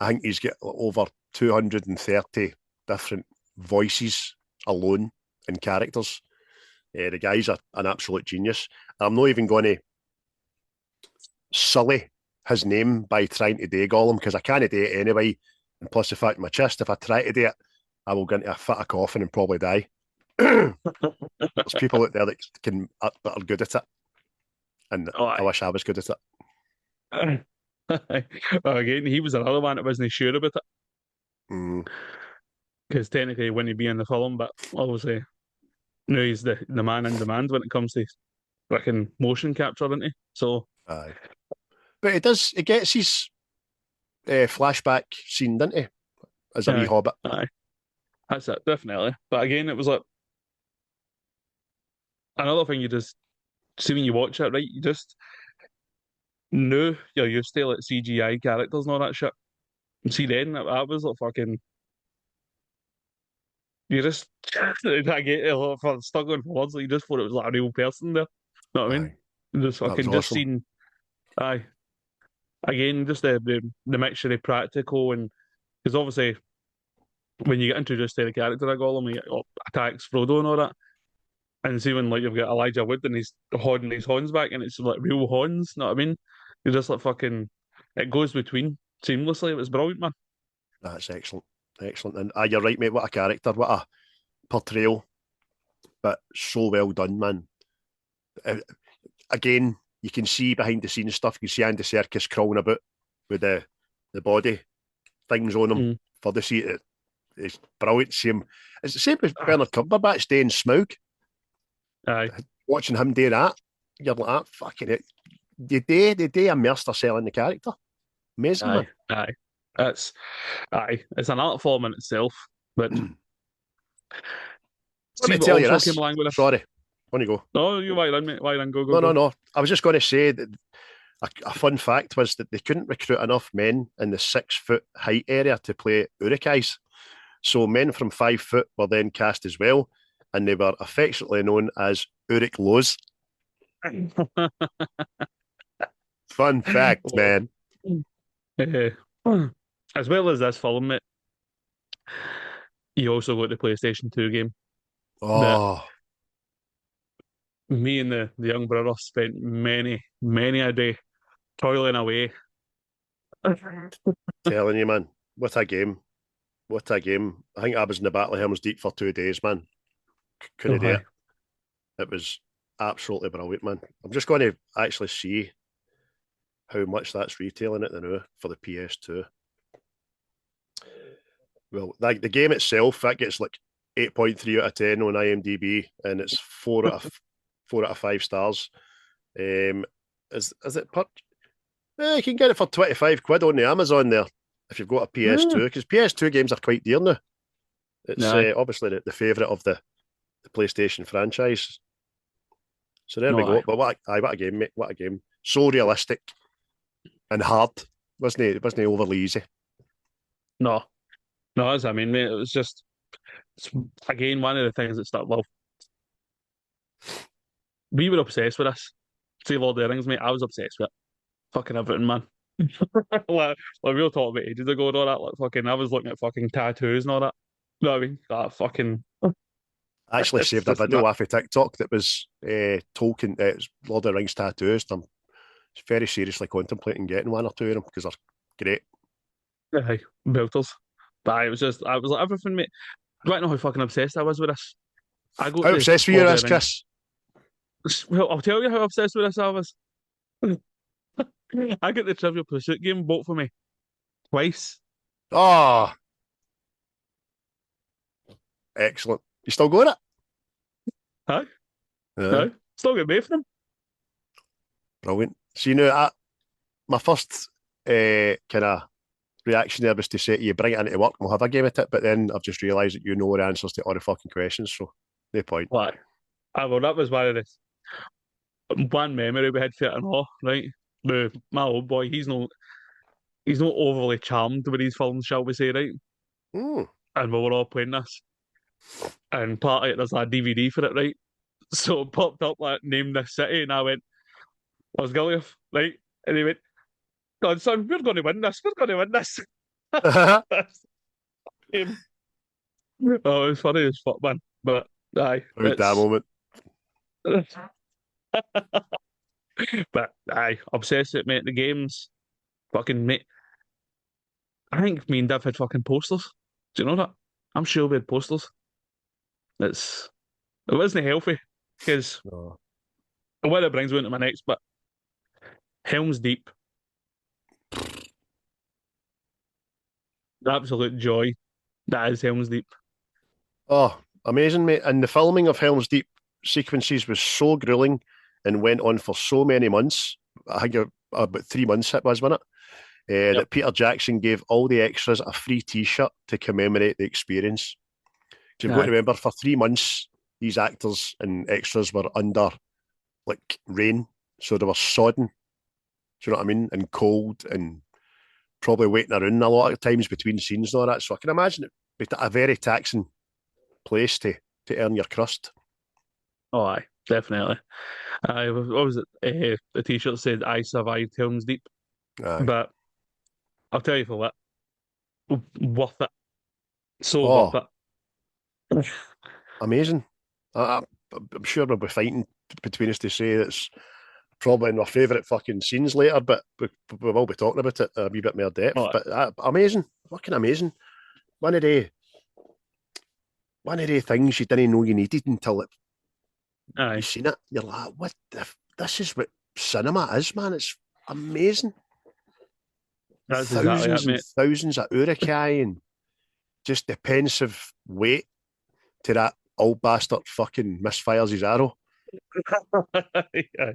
I think he's got over 230 different voices alone in characters. The guy's an absolute genius. I'm not even going to sully his name by trying to do Gollum, because I can't do it anyway. And plus the fact in my chest, if I try to do it, I will get into a fit of coughing and probably die. There's people out there that are good at it. And I wish I was good at it. Well, again, he was another one that wasn't sure about it. Because technically he wouldn't be in the film, but obviously now he's the man in demand when it comes to fucking motion capture, isn't he? So aye. But he gets his flashback scene, doesn't he? As a wee hobbit. Aye. That's it, definitely. But again, it was like another thing you just see when you watch it, right? You just know you're used to like CGI characters and all that shit. And see then that was like fucking you just I get a lot of struggling for words, like you just thought it was like a real person there. You know what I mean? Just fucking just awesome. Seen again, just the mixture of practical and because obviously when you get introduced to the character of Gollum, he attacks Frodo and all that. And see when like you've got Elijah Wood and he's holding his horns back and it's like real horns, you know what I mean? You're just like fucking it goes between seamlessly. It was brilliant, man. That's excellent. And you're right, mate, what a character, what a portrayal. But so well done, man. Again, you can see behind the scenes stuff. You can see Andy Serkis crawling about with the body things on him for the seat. It's brilliant. It's the same as Bernard Cumberbatch doing Smaug. Aye. Watching him do that, you're like, fucking it. They immersed themselves in the character. Amazing, man. Aye. It's an art form in itself. But let me tell you this. Sorry. On you go. No, you why then, mate. Why then go. No. I was just going to say that a fun fact was that they couldn't recruit enough men in the 6 foot height area to play Uruk-hais. So men from 5 foot were then cast as well, and they were affectionately known as Uruk-lows. Fun fact, man. As well as this film, mate, you also got the PlayStation 2 game that Oh, me and the young brother spent many a day toiling away. telling you, man. What a game. What a game. I think I was in the Battle of Helm's Deep for 2 days, man. Oh, Couldn't do it. hi. It was absolutely brilliant, man. I'm just going to actually see how much that's retailing it now for the PS2. Well, the game itself, that gets like 8.3 out of 10 on IMDb, and it's 4 out of 5 stars. Is it per? You can get it for 25 quid on the Amazon there if you've got a PS2, because PS2 games are quite dear now. It's No, obviously the favourite of the PlayStation franchise. So there we no, go. aye. But what a game, mate. What a game. So realistic and hard. Wasn't overly easy. No, no, as I mean, mate, it was just, it's, again, one of the things that started, well, we were obsessed with this. See Lord of the Rings, mate, I was obsessed with it. Fucking everything, man. Like we were talking about ages ago and all that, like fucking, I was looking at fucking tattoos and all that. You know what I mean? That fucking, I actually it's saved a just video not, off of TikTok that was Tolkien, Lord of the Rings tattoos. I'm very seriously contemplating getting one or two of them because they're great. aye, belters. But it was just, I was like, everything, mate. Do you know how fucking obsessed I was with this? I got How the obsessed with you, Lord of this, the Rings. Chris? Well, I'll tell you how obsessed with this I was. I got the Trivial Pursuit game bought for me twice. Oh, excellent. You still got it? Huh? Yeah, No, still get both of them. brilliant. So, my first kind of reaction there was to say to you, bring it into work and we'll have a game at it. But then I've just realised that you know the answers to all the fucking questions. So, no point. Like, well, that was one of the one memory we had for it and all, right? My old boy, he's not overly charmed with these films, shall we say, right? Hmm. And we were all playing this, and part of it there's a DVD for it, right? So it popped up like name this city, and I went, I was Gollum, right? And he went, God, son, we're going to win this. We're going to win this. Proud Oh, it was funny as fuck, man. But aye, that it's moment. but aye, obsessed with it, mate. The games, fucking mate. I think me and Dev had fucking posters. Do you know that? I'm sure we had posters. It's it wasn't healthy because No. what it brings me into my next bit. Helm's Deep, the absolute joy that is Helm's Deep. Oh, amazing, mate. And the filming of Helm's Deep sequences was so grueling and went on for so many months. I think about 3 months it was, wasn't it? Yep. That Peter Jackson gave all the extras a free T-shirt to commemorate the experience. So you've got to Aye. remember, for 3 months, these actors and extras were under like rain, so they were sodden. Do you know what I mean? And cold, and probably waiting around a lot of times between scenes and all that. So I can imagine it be a very taxing place to earn your crust. Oh, aye, definitely. What was it? The T-shirt said "I survived Helm's Deep," Aye. but I'll tell you for what, worth it. So worth Oh, it. amazing. I'm sure we'll be fighting between us to say that's probably in our favourite fucking scenes later, but we will be talking about it a wee bit more depth. Oh, But amazing, fucking amazing. One of the things you didn't know you needed until you aye, seen it. You're like, what the? This is what cinema is, man. It's amazing. that's exactly it, Thousands and mate. thousands of urukai and just the pensive weight to that old bastard fucking misfires his arrow. Yeah.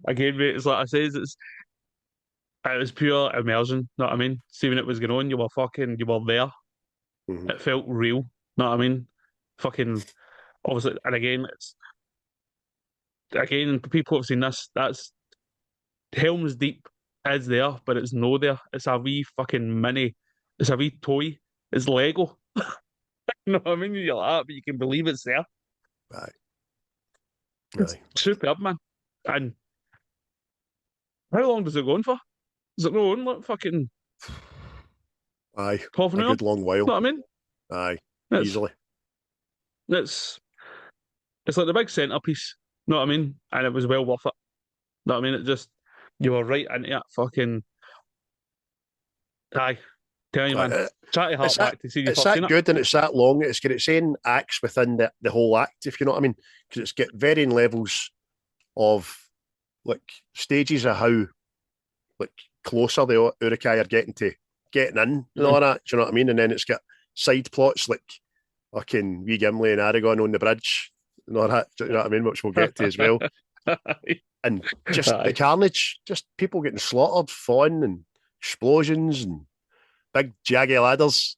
Again, mate, it's like I says, it was pure immersion. Know what I mean? See when it was going on, you were there. Mhm. It felt real. Know what I mean? Fucking obviously, and again, it's again people have seen this. That's Helm's Deep is there, but it's no there. It's a wee fucking mini. It's a wee toy. It's Lego. You know what I mean? You're like, but you can believe it's there. Aye, It's aye. superb, man. And how long does it go on for? Is it no like fucking Aye, half an a hour? good long You while. know what I mean? Aye, It's easily. it's it's like the big centerpiece. You know what I mean? And it was well worth it. You know what I mean? It just you were right into it. Fucking aye. Tell you, man. Aye, Try to It's hark that back to see you it's first that seen it. good and it's that long. It's got its own acts within the whole act, if you know what I mean. Because it's got varying levels of like stages of how like closer the Urukai are getting in and all that. Do you know what I mean? And then it's got side plots like fucking wee Gimli and Aragon on the bridge and all that. Do you know what I mean? Which we'll get to as well. And just the Aye. carnage, just people getting slaughtered, fun and explosions and big jaggy ladders.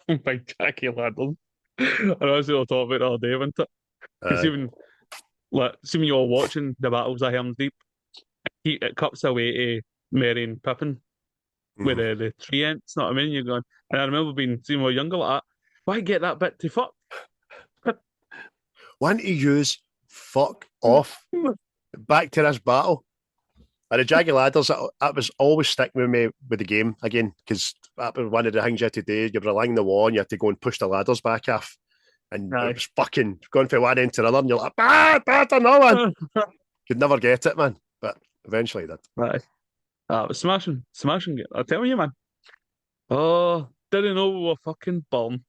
Big Jackie Laddle. I know we'll talk about it all day, wasn't it? Because Aye. even like, see when you're watching the battles of Helm's Deep, it cuts away to Merry and Pippin with Mhm. the tree ents, know what I mean? You're going, and I remember being seeing when we were younger like that. Why get that bit to fuck? Why don't you use fuck off? Back to this battle. And the Jaggy Ladders, that was always sticking with me with the game again, because that was one of the things you had to do. You were along the wall and you had to go and push the ladders back off. And Aye. it was fucking going from one end to another, and you're like, no one. Could never get it, man. But eventually did. Right. It was smashing it. I tell you, man. Oh, didn't know we were fucking bomb.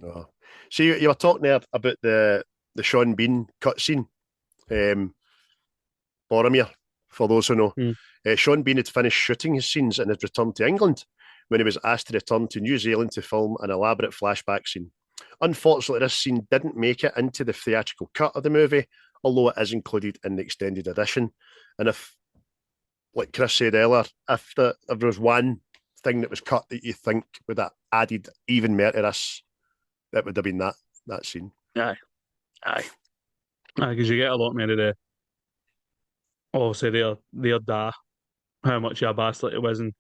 Oh. See, you were talking there about the Sean Bean cutscene. Boromir, for those who know. Hmm. Sean Bean had finished shooting his scenes and had returned to England when he was asked to return to New Zealand to film an elaborate flashback scene. Unfortunately, this scene didn't make it into the theatrical cut of the movie, although it is included in the extended edition. And if, like Chris said earlier, if there was one thing that was cut that you think would have added even more to this, it would have been that scene. Aye. Because you get a lot more of the obviously their da, how much of a bastard it was, and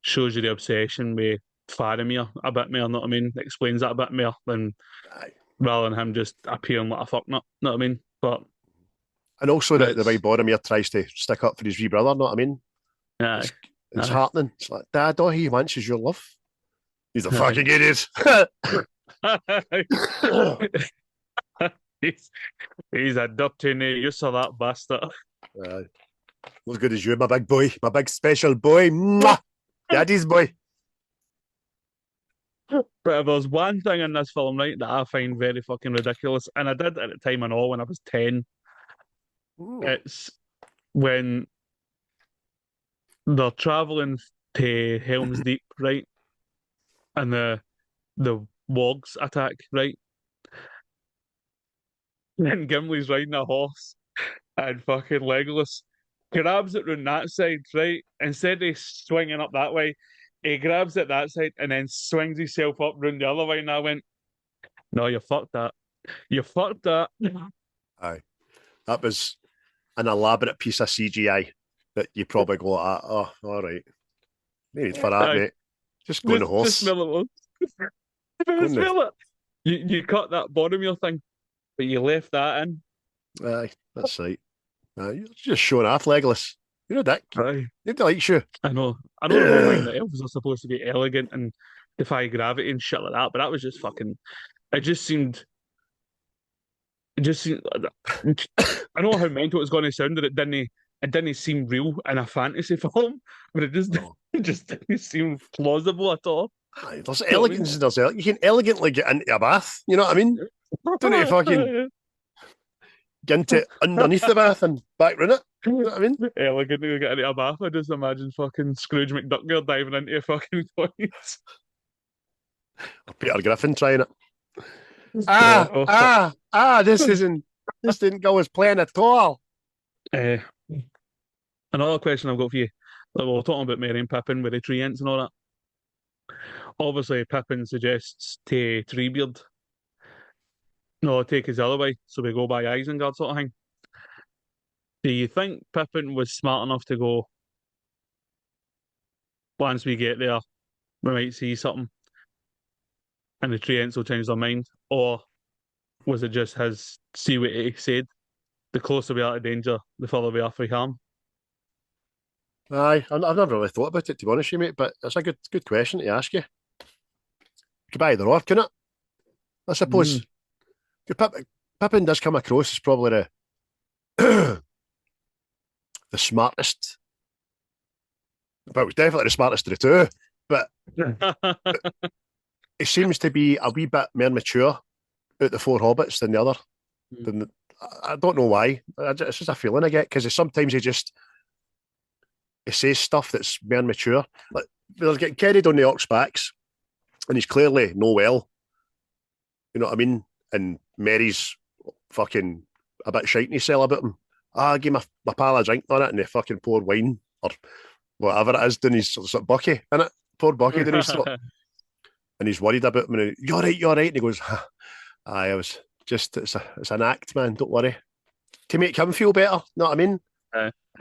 shows you the obsession with Faramir a bit more, know what I mean? Explains that a bit more than Aye. rather than him just appearing like a fuck nut, know what I mean? But And also the way it's Boromir tries to stick up for his wee brother, know what I mean? aye, It's aye, heartening. It's like, Dad, all he wants is your love. He's a aye. fucking idiot. he's, he's a dirty no use of that bastard. Not as good as you, my big boy, my big special boy. Mwah! Daddy's boy. But if there's one thing in this film, right, that I find very fucking ridiculous, and I did at the time and all when I was 10, it's when they're travelling to Helm's Deep, right? And the wogs attack, right? And Gimli's riding a horse and fucking Legolas grabs it round that side, right? Instead of swinging up that way, he grabs it that side and then swings himself up round the other way. And I went, no, you fucked that. You fucked that. Aye. That was an elaborate piece of CGI that you probably go like, oh, all right. No need for that, Aye. mate. Just go on the Just horse. smell it. Go on the- Smell it. You cut that Boromir thing, but you left that in. Aye, that's right. You're just showing off, Legolas. You're a dick. Aye. Nobody likes you. I know the whole thing that elves are supposed to be elegant and defy gravity and shit like that, but that was just fucking. It just seemed. I know how mental it's going to sound that it didn't seem real in a fantasy film, but No. it just didn't seem plausible at all. Aye, there's You know what I mean? elegance in there's you can elegantly get into a bath. You know what I mean? Don't need to fucking get into underneath the bath and back round it. You know what I mean? Elegantly get into a bath. I just imagine fucking Scrooge McDuck girl diving into a fucking toilet. Or Peter Griffin trying it. Oh, This didn't go as planned at all. Uh, another question I've got for you. Like, we were talking about Merry and Pippin with the tree ants and all that. Obviously, Pippin suggests to Treebeard, no, take his other way, so we go by Isengard sort of thing. Do you think Pippin was smart enough to go, once we get there, we might see something, and the tree ants will change their mind? Or was it just his, see what he said, the closer we are to danger, the further we are from harm? Aye, I've never really thought about it, to be honest with you, mate, but it's a good question to ask you. Could be either or, couldn't it? I suppose. Mm. Pippin does come across as probably the the smartest, but was definitely the smartest of the two. But he seems to be a wee bit more mature out the four hobbits than the other. Than I don't know why. It's just a feeling I get because sometimes he says stuff that's more mature. Like they're getting carried on the ox backs, and he's clearly no well. You know what I mean? And Mary's fucking a bit shite in his cell about him. I gave my pal a drink on it, and they fucking poured wine or whatever it is down his sort of Bucky in it. Poured Bucky down his throat. And he's worried about him. And you're right. And he goes, aye, I was just, it's an act, man. Don't worry. To make him feel better, you know what I mean?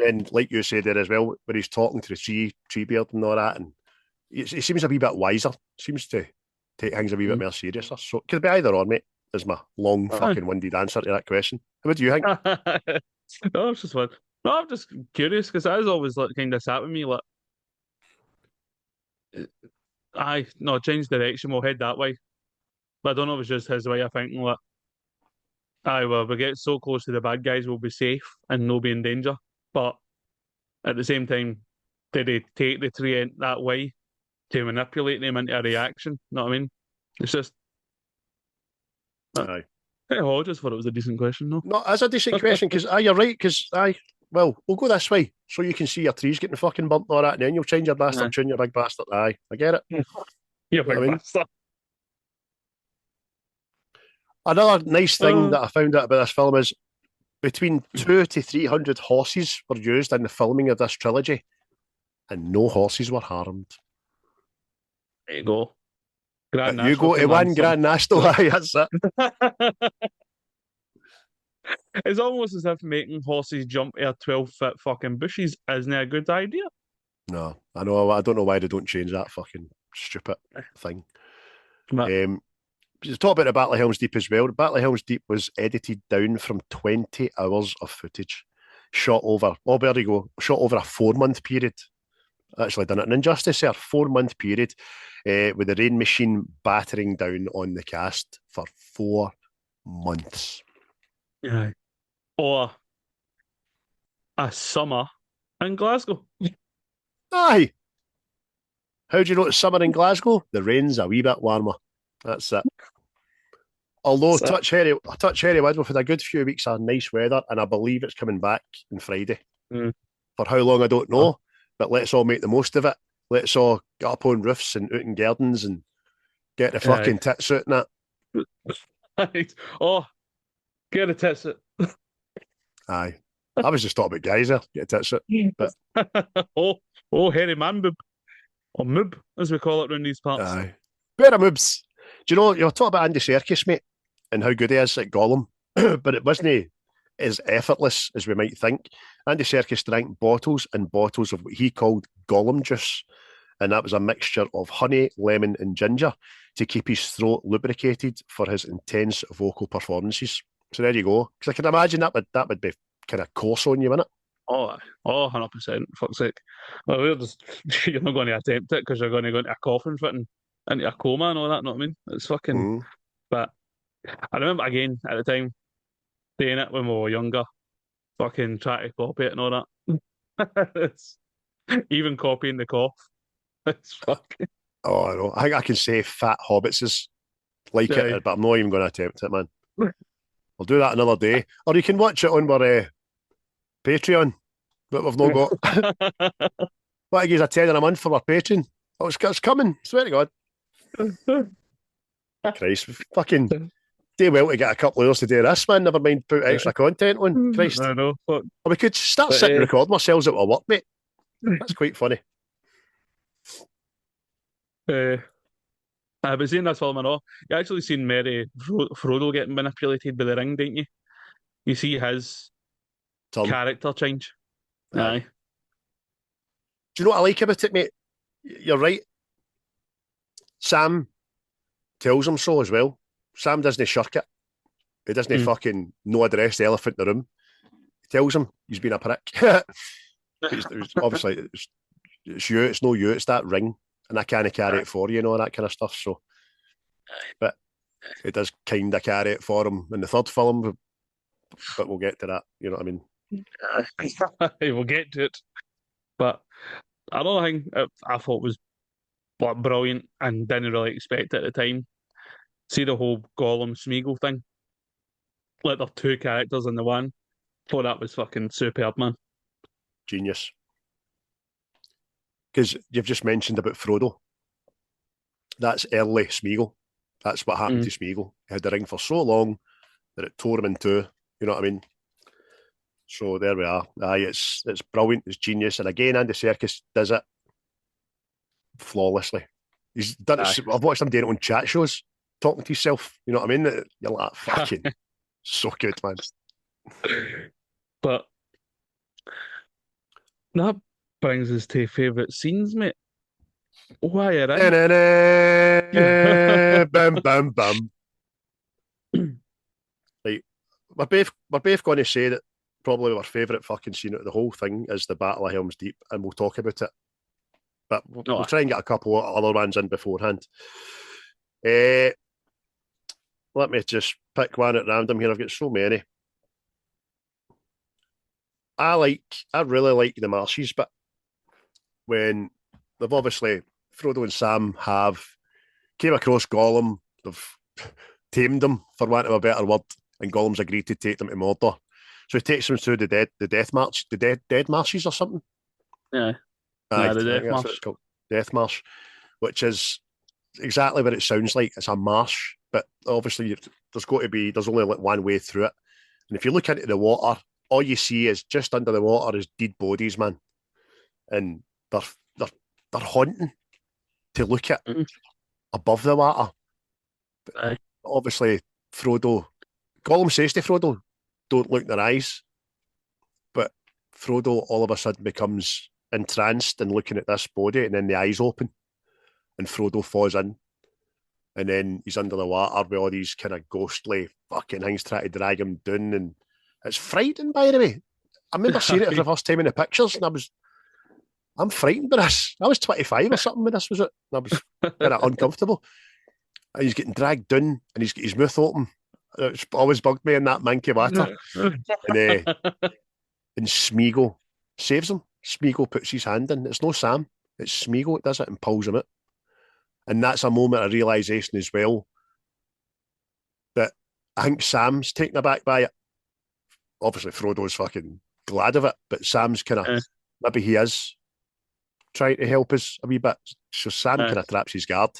And like you said there as well, when he's talking to the tree beard and all that, and he seems a wee bit wiser. Seems to take things a wee bit more serious. So it could be either or, mate, is my long fucking winded answer to that question. What do you think? No, it's just fun. No, I'm just curious because I was always like kind of sat with me like, change direction, we'll head that way. But I don't know if it's just his way of thinking like, well, we get so close to the bad guys, we'll be safe and no be in danger. But at the same time, did he take the tree that way to manipulate them into a reaction? You know what I mean? It's just. Aye. I just thought it was a decent question, though. No, that's a decent question because you're right. Because well, we'll go this way so you can see your trees getting fucking burnt and all that, and then you'll change your bastard tune, you big bastard. Aye, I get it. You big bastard. Another nice thing that I found out about this film is between 200 to 300 horses were used in the filming of this trilogy, and no horses were harmed. There you go. Grand you go to one Grand National, aye, that's it. It's almost as if making horses jump out 12-foot fucking bushes isn't a good idea. No, I know. I don't know why they don't change that fucking stupid thing. You talk about the Battle of Helm's Deep as well. The Battle of Helm's Deep was edited down from 20 hours of footage, shot over a 4-month period. Actually done it an injustice there, 4-month period, with the rain machine battering down on the cast for 4 months. Yeah. Or a summer in Glasgow. Aye. How do you know it's summer in Glasgow? The rain's a wee bit warmer. That's it. Although Touch Harry Wood, we've had a good few weeks of nice weather, and I believe it's coming back on Friday. For how long, I don't know, but let's all make the most of it. Let's all get up on roofs and out in gardens and get the fucking tits out and that. Oh, get the tits out. Aye. I was just talking about guys there, get the tits out. But hairy man boob. Or moob, as we call it around these parts. Aye. Better moobs. Do you know, you're talking about Andy Serkis, mate, and how good he is at Gollum, but it wasn't as effortless as we might think. Andy Serkis drank bottles and bottles of what he called Gollum juice, and that was a mixture of honey, lemon, and ginger to keep his throat lubricated for his intense vocal performances. So there you go. Because I can imagine that would be kind of coarse on you, wouldn't it? Oh, 100%. Fuck's sake. Well, you're not going to attempt it because you're going to go into a coffin fit and into a coma and all that, know what I mean? It's fucking... But I remember, again, at the time, doing it when we were younger, fucking trying to copy it and all that. Even copying the cough. It's fucking... Oh, I know. I think I can say fat hobbits is like it, but I'm not even going to attempt it, man. We'll do that another day. Or you can watch it on our Patreon, but we've not got... What, I give us a tenner a month for our Patreon? Oh, it's coming. Swear to God. Christ, we fucking do well to get a couple of hours to do this, man. Never mind put extra content on. Christ. I know. Fuck. Or we could start sitting and recording ourselves at our work, mate. That's quite funny. But seeing this film and all, you actually seen Merry Frodo getting manipulated by the ring, didn't you? You see his character change. Aye. Do you know what I like about it, mate? You're right. Sam tells him so as well. Sam doesn't shirk it. He doesn't fucking no address the elephant in the room. He tells him he's been a prick. Obviously, it's you, it's no you, it's that ring, and I can't carry it for you and all that kind of stuff. So, but it does kind of carry it for him in the third film, but we'll get to that. You know what I mean? We'll get to it. But another thing I thought was like brilliant and didn't really expect it at the time. See the whole Gollum Smeagol thing? Like they're two characters in the one. Thought that was fucking superb, man. Genius. Because you've just mentioned about Frodo. That's early Smeagol. That's what happened to Smeagol. He had the ring for so long that it tore him in two. You know what I mean? So there we are. Aye, it's brilliant. It's genius. And again, Andy Serkis does it flawlessly. He's done it. I've watched him doing it on chat shows, talking to himself. You know what I mean? You're like, fucking so good, man. But that brings us to favourite scenes, mate. Why are I? Bam, bam, bam. Right, we're both going to say that probably our favourite fucking scene out of the whole thing is the Battle of Helm's Deep, and we'll talk about it. But we'll try and get a couple of other ones in beforehand. Let me just pick one at random here. I've got so many. I really like the marshes, but when they've obviously Frodo and Sam have came across Gollum, they've tamed him, for want of a better word, and Gollum's agreed to take them to Mordor. So he takes them through the dead marshes or something. Yeah. Aye, The Death Marsh. What it's called. Death Marsh, which is exactly what it sounds like. It's a marsh, but obviously there's only like one way through it. And if you look into the water, all you see is just under the water is dead bodies, man. And they're haunting to look at above the water. But obviously, Gollum says to Frodo, don't look in their eyes. But Frodo all of a sudden becomes entranced and looking at this body, and then the eyes open, and Frodo falls in. And then he's under the water with all these kind of ghostly fucking things trying to drag him down. And it's frightening, by the way. I remember seeing it for the first time in the pictures, and I'm frightened by this. I was 25 or something when this was it. And I was kind of uncomfortable. And he's getting dragged down, and he's got his mouth open. It's always bugged me in that manky water. And Smeagol saves him. Smeagol puts his hand in. It's no Sam. It's Smeagol that does it and pulls him out. And that's a moment of realisation as well that I think Sam's taken aback by it. Obviously, Frodo's fucking glad of it, but Sam's kind of, maybe he is trying to help us a wee bit. So Sam kind of traps his guard.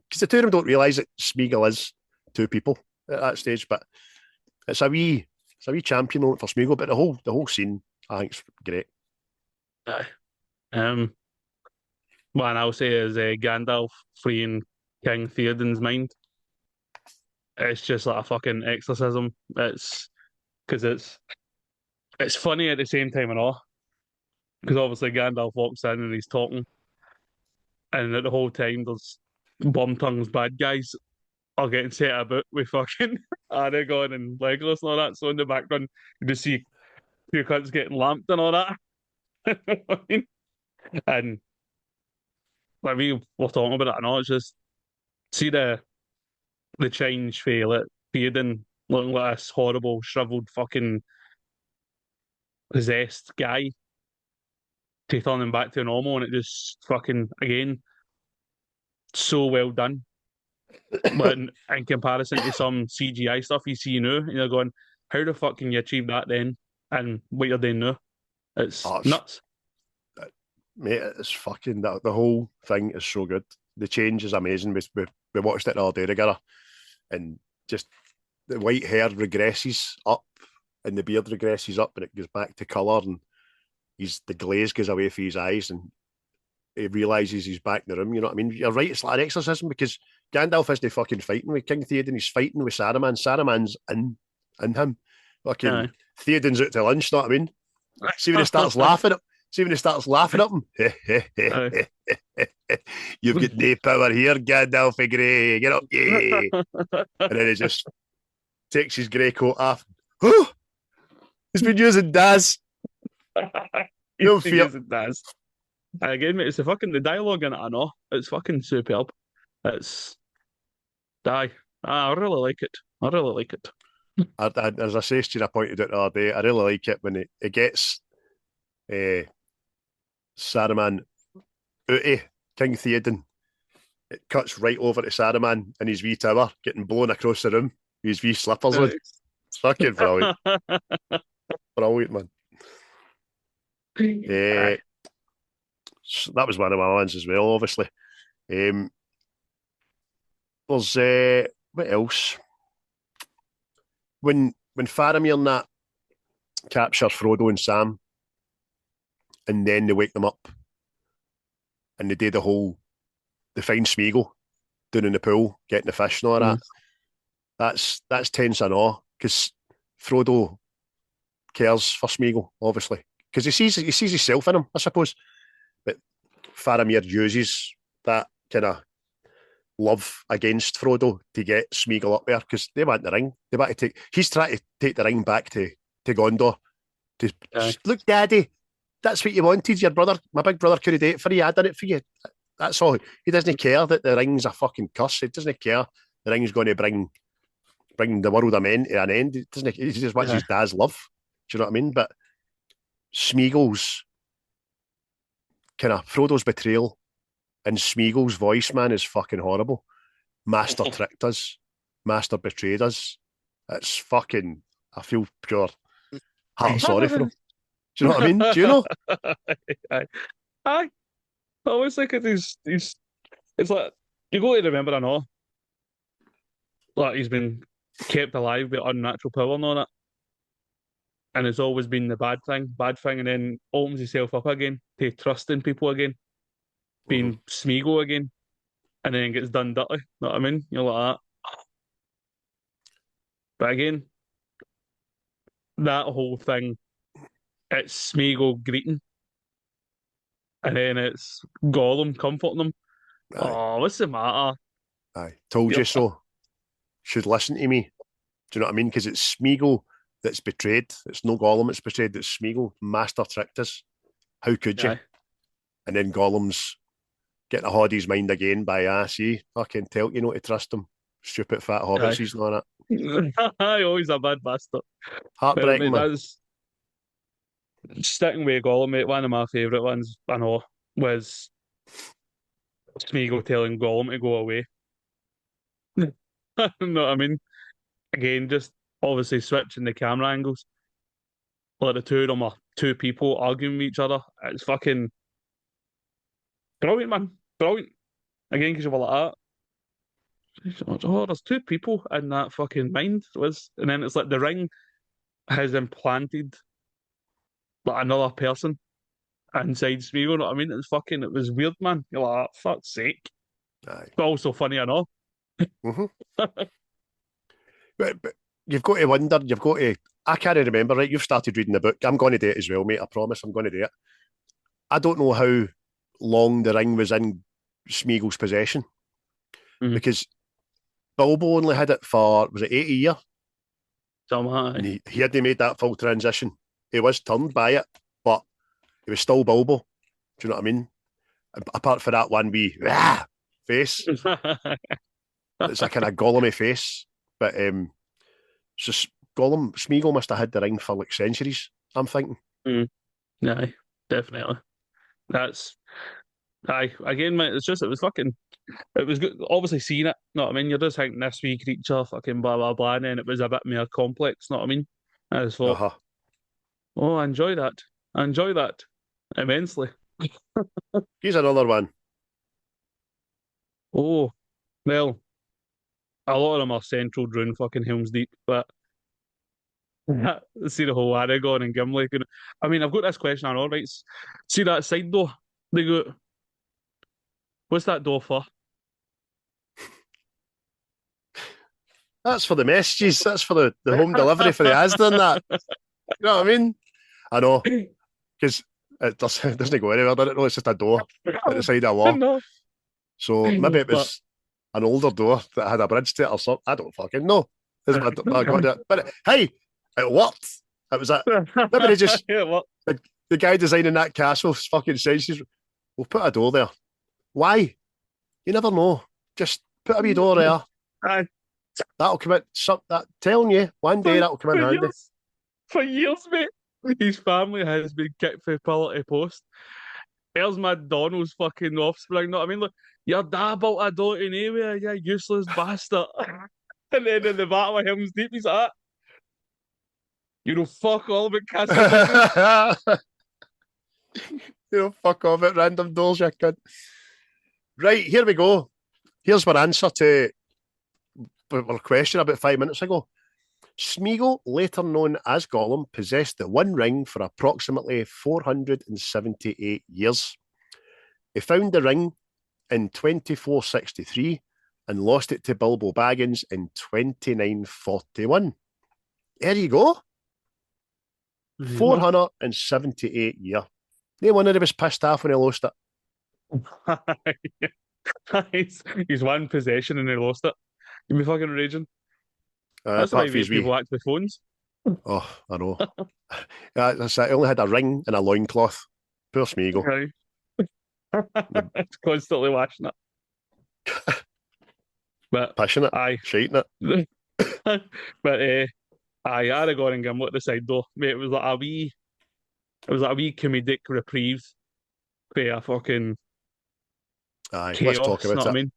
Because the two of them don't realise that Smeagol is two people at that stage, but it's a wee champion moment for Smeagol, but the whole scene, I think, is great. One I'll say is Gandalf freeing King Theoden's mind. It's just like a fucking exorcism. It's funny at the same time and all. Because obviously Gandalf walks in and he's talking, and at the whole time there's Wormtongue's bad guys are getting set about with fucking Aragorn and Legolas and all that. So in the background you just see a few cunts getting lamped and all that. I mean, and like we were talking about it and all, it's just see the change for like Theoden looking like this horrible, shriveled fucking possessed guy to turn him back to normal, and it just fucking again so well done. But in comparison to some CGI stuff you see now, and you're going, how the fuck can you achieve that then? And what you're doing now, it's nuts. Mate, it's fucking the whole thing is so good. The change is amazing. We watched it all day together, and just the white hair regresses up, and the beard regresses up, and it goes back to colour, and the glaze goes away from his eyes, and he realises he's back in the room. You know what I mean? You're right. It's like an exorcism because Gandalf isn't fucking fighting with King Theoden. He's fighting with Saruman. Saruman's in him. Fucking Theoden's out to lunch. You know what I mean? See when he starts laughing at. See when he starts laughing at him. You've got no power here, Gandalf the Grey. Get up, yeah. And then he just takes his grey coat off. Oh, he's been using Daz. No He fear. is, it does. Again, mate, it's the dialogue in it, I know. It's fucking superb. It's I really like it. I really like it. As I say to you, I pointed out the other day, I really like it when it gets Saruman out of King Theoden. It cuts right over to Saruman in his wee tower, getting blown across the room with his wee slippers on. It's fucking brilliant. Brilliant, man. So that was one of my ones as well, obviously. There's what else? When Faramir and that capture Frodo and Sam, and then they wake them up, and they do they find Smeagol down in the pool, getting the fish and all that. That's tense and all, because Frodo cares for Smeagol, obviously, because he sees himself in him, I suppose. But Faramir uses that kind of love against Frodo to get Smeagol up there, because they want the ring. They want to he's trying to take the ring back to Gondor. Look, Daddy, that's what you wanted. Your brother, my big brother, could have done it for you. I done it for you. That's all. He doesn't care that the ring's a fucking curse. He doesn't care the ring's going to bring the world of men to an end. He just wants his dad's love. Do you know what I mean? But Smeagol's kind of Frodo's betrayal and Smeagol's voice, man, is fucking horrible. Master tricked us. Master betrayed us. It's fucking, I feel pure heart sorry for him. Do you know what I mean? Do you know? I always think of these. It's like you got to remember, I know, like he's been kept alive with unnatural power and all that, and it's always been the bad thing, and then opens himself up again to trusting people again, being Smeagol again, and then gets done dirty. You know what I mean? You're like that. But again, that whole thing, it's Smeagol greeting, and then it's Gollum comforting him. Aye. Oh, what's the matter? Aye, told you so. Should listen to me. Do you know what I mean? Because it's Smeagol that's betrayed. It's no Gollum that's betrayed. It's Smeagol. Master tricked us. How could you? Aye. And then Gollum's getting a hold of his mind again by, see, fucking tell you not to trust him. Stupid fat hobbits, he's not it. Always a bad bastard. Heartbreaking, man. That's sticking with Gollum, mate. One of my favourite ones I know was Smeagol telling Gollum to go away. You know what I mean? Again, just obviously switching the camera angles. Like the two of them are two people arguing with each other. It's fucking brilliant, man. Brilliant. Again, because you were like that. Oh, there's two people in that fucking mind. And then it's like the ring has implanted like another person inside Smeagol. You know what I mean? It was weird, man. You're like, fuck's sake. Aye. But also funny, I know. But you've got to wonder, I can't remember, right? You've started reading the book. I'm going to do it as well, mate. I promise I'm going to do it. I don't know how long the ring was in Smeagol's possession, because Bilbo only had it for, was it 80 years? And he hadn't made that full transition. He was turned by it, but he was still Bilbo. Do you know what I mean? Apart from that one wee face. It's a kind of Gollum face. But it's just Smeagol must have had the ring for like centuries, I'm thinking. Aye, definitely. Again, mate, it was good. Obviously, seeing it, know what I mean? You're just thinking this wee creature, fucking blah, blah, blah, and then it was a bit more complex, know what I mean? I just thought, oh, I enjoy that. I enjoy that immensely. Here's another one. Oh, well, a lot of them are central during fucking Helm's Deep, but see the whole Aragorn and Gimli. I mean, I've got this question on all right. See that side door? They go, what's that door for? That's for the messages. That's for the home delivery for the Asda and that. You know what I mean? I know. Because it doesn't go anywhere, does it? No, it's just a door at the side of a wall. No. So maybe it was an older door that had a bridge to it or something. I don't fucking know. I got it. But hey, it worked. It was maybe they just The guy designing that castle fucking says, we'll put a door there. Why? You never know. Just put a wee door there. Aye. That'll come in. Telling you, one day that'll come in handy. For years, mate. His family has been kicked for pillar to post. There's McDonald's fucking offspring, know what I mean? Look, your dad built a door to nowhere, you useless bastard. And then in the bottom of Helm's Deep, he's like, you know, fuck all about Castle. You know, fuck off at random doors, you cunt. Right, here we go. Here's my answer to our question about 5 minutes ago. Smeagol, later known as Gollum, possessed the One Ring for approximately 478 years. He found the ring in 2463 and lost it to Bilbo Baggins in 2941. There you go. 478 years. No wonder he was pissed off when he lost it. He's one possession and he lost it. You'd be fucking raging. That's why people act with phones. Oh, I know. That's it. I only had a ring and a loincloth. Poor Smeagol. It's constantly watching it. But passionate. Aye. Shating it. But aye, Aragorn and Gimlet decide though, mate, it was like a wee comedic reprieve for a fucking aye, chaos, let's talk about it. I mean?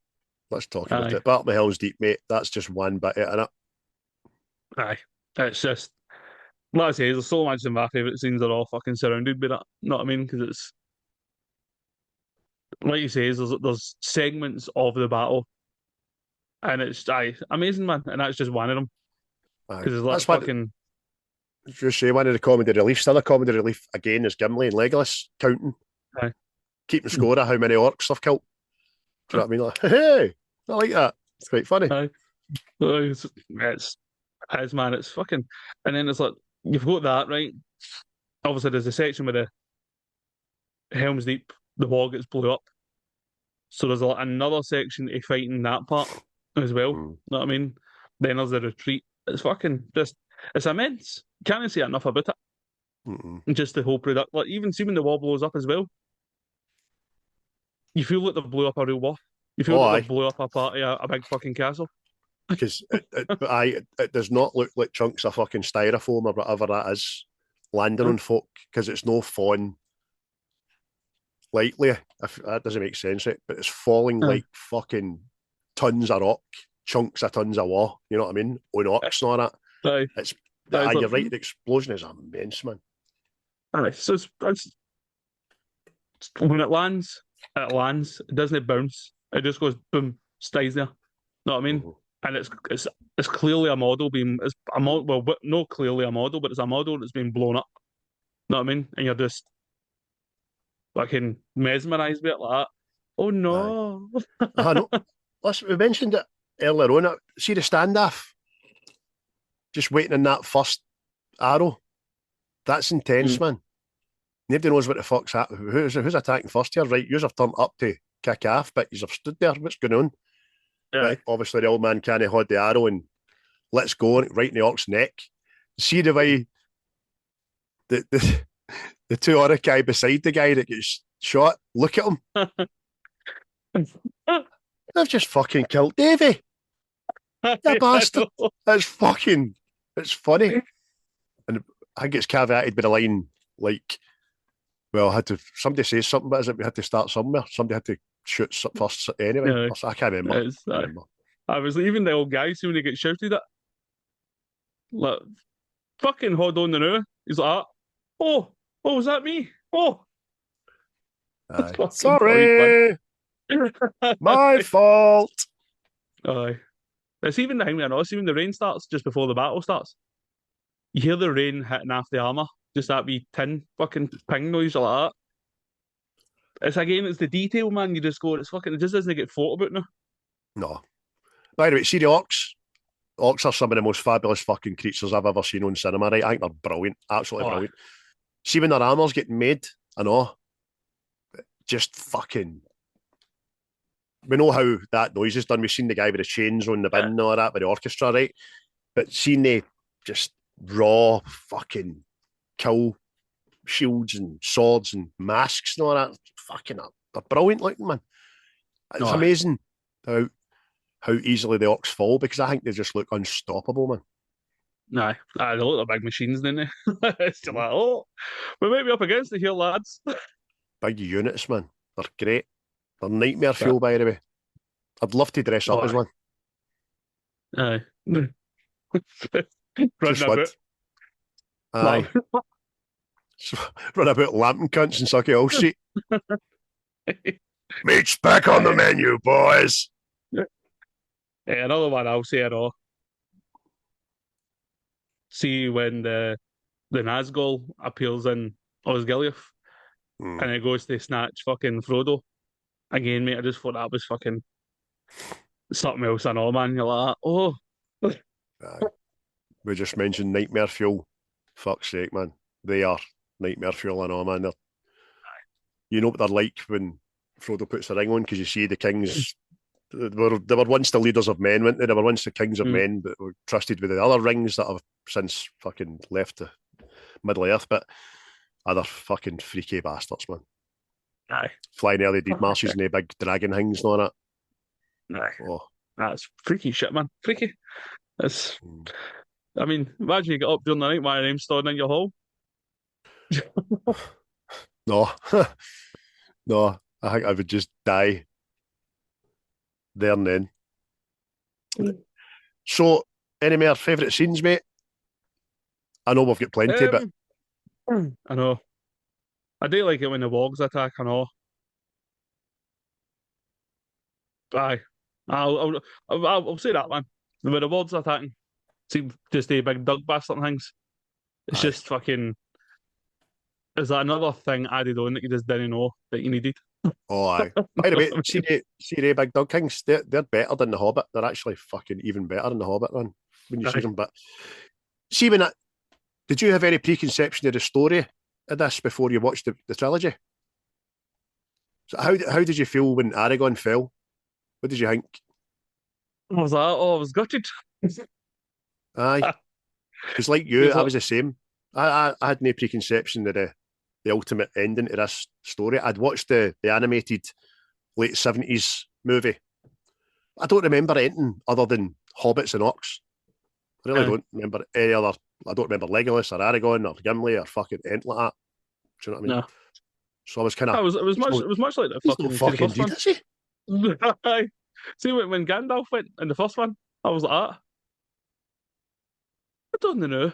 Let's talk about it. Bartley Hill's Deep, mate. That's just one bit of it. Aye. It's just, like I say, there's so much of my favourite scenes are all fucking surrounded by that. You know what I mean? Because it's, like you say, there's segments of the battle, and it's amazing, man. And that's just one of them. Because it's like that's fucking. Just say one of the comedy reliefs. The other comedy relief again is Gimli and Legolas counting, keeping score of how many orcs they've killed. Do you know what I mean? Like, hey, I like that. It's quite funny. It's man, it's fucking. And then it's like you've got that right. Obviously, there's a section where the Helm's Deep, the wall gets blew up. So there's like another section to fighting that part as well. You know what I mean? Then there's the retreat. It's fucking just. It's immense. Can't say enough about it. And just the whole product. Like even see when the wall blows up as well. You feel like they've blew up a real wall. You feel like they've blew up a part of a big fucking castle. Because it does not look like chunks of fucking styrofoam or whatever that is landing on folk, because it's no falling lightly. If that doesn't make sense, right? But it's falling like fucking tons of rock, chunks of tons of war. You know what I mean? On orcs and all that. You're right. The explosion is immense, man. So it's when it lands. It doesn't bounce. It just goes boom, stays there. Know what I mean? And it's clearly a model being not clearly a model, but it's a model that's been blown up. Know what I mean? And you're just fucking mesmerised with it like that. Oh no! I know. Listen, we mentioned it earlier on. See the standoff. Just waiting in that first arrow. That's intense, man. Nobody knows what the fuck's happening. Who's attacking first here? Right, yous have turned up to kick off, but yous have stood there. What's going on? Right, obviously, the old man can't hold the arrow and let's go right in the orc's neck. See the way the two other guy beside the guy that gets shot. Look at him. They've just fucking killed Davy. You bastard. It's funny. And I think it's caveated by the line, like, well, somebody say something, but is it we had to start somewhere? Somebody had to shoot first anyway. I can't remember. I was even the old guy, see when he gets shouted at. Like, fucking hold on now. He's like, oh, was that me? Oh. Sorry. My fault. Aye. It's even the thing I know, see when the rain starts just before the battle starts. You hear the rain hitting off the armour, just that wee tin fucking ping noise like that. It's the detail, man. You just go, it just doesn't get thought about now. No. By the way, see the orcs? Orcs are some of the most fabulous fucking creatures I've ever seen on cinema, right? I think they're brilliant, absolutely brilliant. See when their armour's getting made, I know, just fucking. We know how that noise is done. We've seen the guy with the chains on the bin and all that with the orchestra, right? But seeing the just raw fucking kill shields and swords and masks and all that. Fucking, they're brilliant looking, man. It's amazing how easily the orcs fall, because I think they just look unstoppable, man. Aye, they look like big machines, didn't they? It's just like, oh, we might be up against it here, lads. Big units, man. They're great. They're nightmare fuel, by the way. I'd love to dress up as one. Aye. Just Running would. Aye. Run about lamping cunts and suck it all shit. Meat's back on the menu, boys. Another one I'll say it all. See when the Nazgul appears in Osgiliath and it goes to snatch fucking Frodo. Again, mate, I just thought that was fucking something else and all, man. You're like, oh. We just mentioned nightmare fuel. Fuck's sake, man. They are nightmare fuel and all, man. You know what they're like when Frodo puts the ring on, because you see the kings. They were once the leaders of men, weren't they? They were once the kings of men, but were trusted with the other rings that have since fucking left the Middle Earth. But other fucking freaky bastards, man. Aye. Flying early deed marshes and the big dragon things and all that. Aye. Oh. That's freaky shit, man. Freaky. It's, I mean, imagine you get up during the night, my name's stored in your hall. No. No. I think I would just die there and then. So, any more favourite scenes, mate? I know we've got plenty, but I know. I do like it when the wogs attack, I know. Aye. I'll say that, man. When the wogs attacking, see, just the big dug bastard things. It's just fucking. Is that another thing added on that you just didn't know that you needed? Oh, aye. By the way, see the big dog kings, they're better than the Hobbit. They're actually fucking even better than the Hobbit one when you see them. But see, did you have any preconception of the story of this before you watched the trilogy? So how did you feel when Aragorn fell? What did you think? What was that? Oh, I was gutted. Aye. Because like you, I was the same. I had no preconception of the ultimate ending to this story. I'd watched the animated late 70s movie. I don't remember anything other than hobbits and orcs. I really don't remember any other. I don't remember Legolas or Aragorn or Gimli or fucking anything like that. Do you know what I mean? No. So I was kind of. It was much like the fucking. Fucking did, is he? See when Gandalf went in the first one, I was like, I don't know.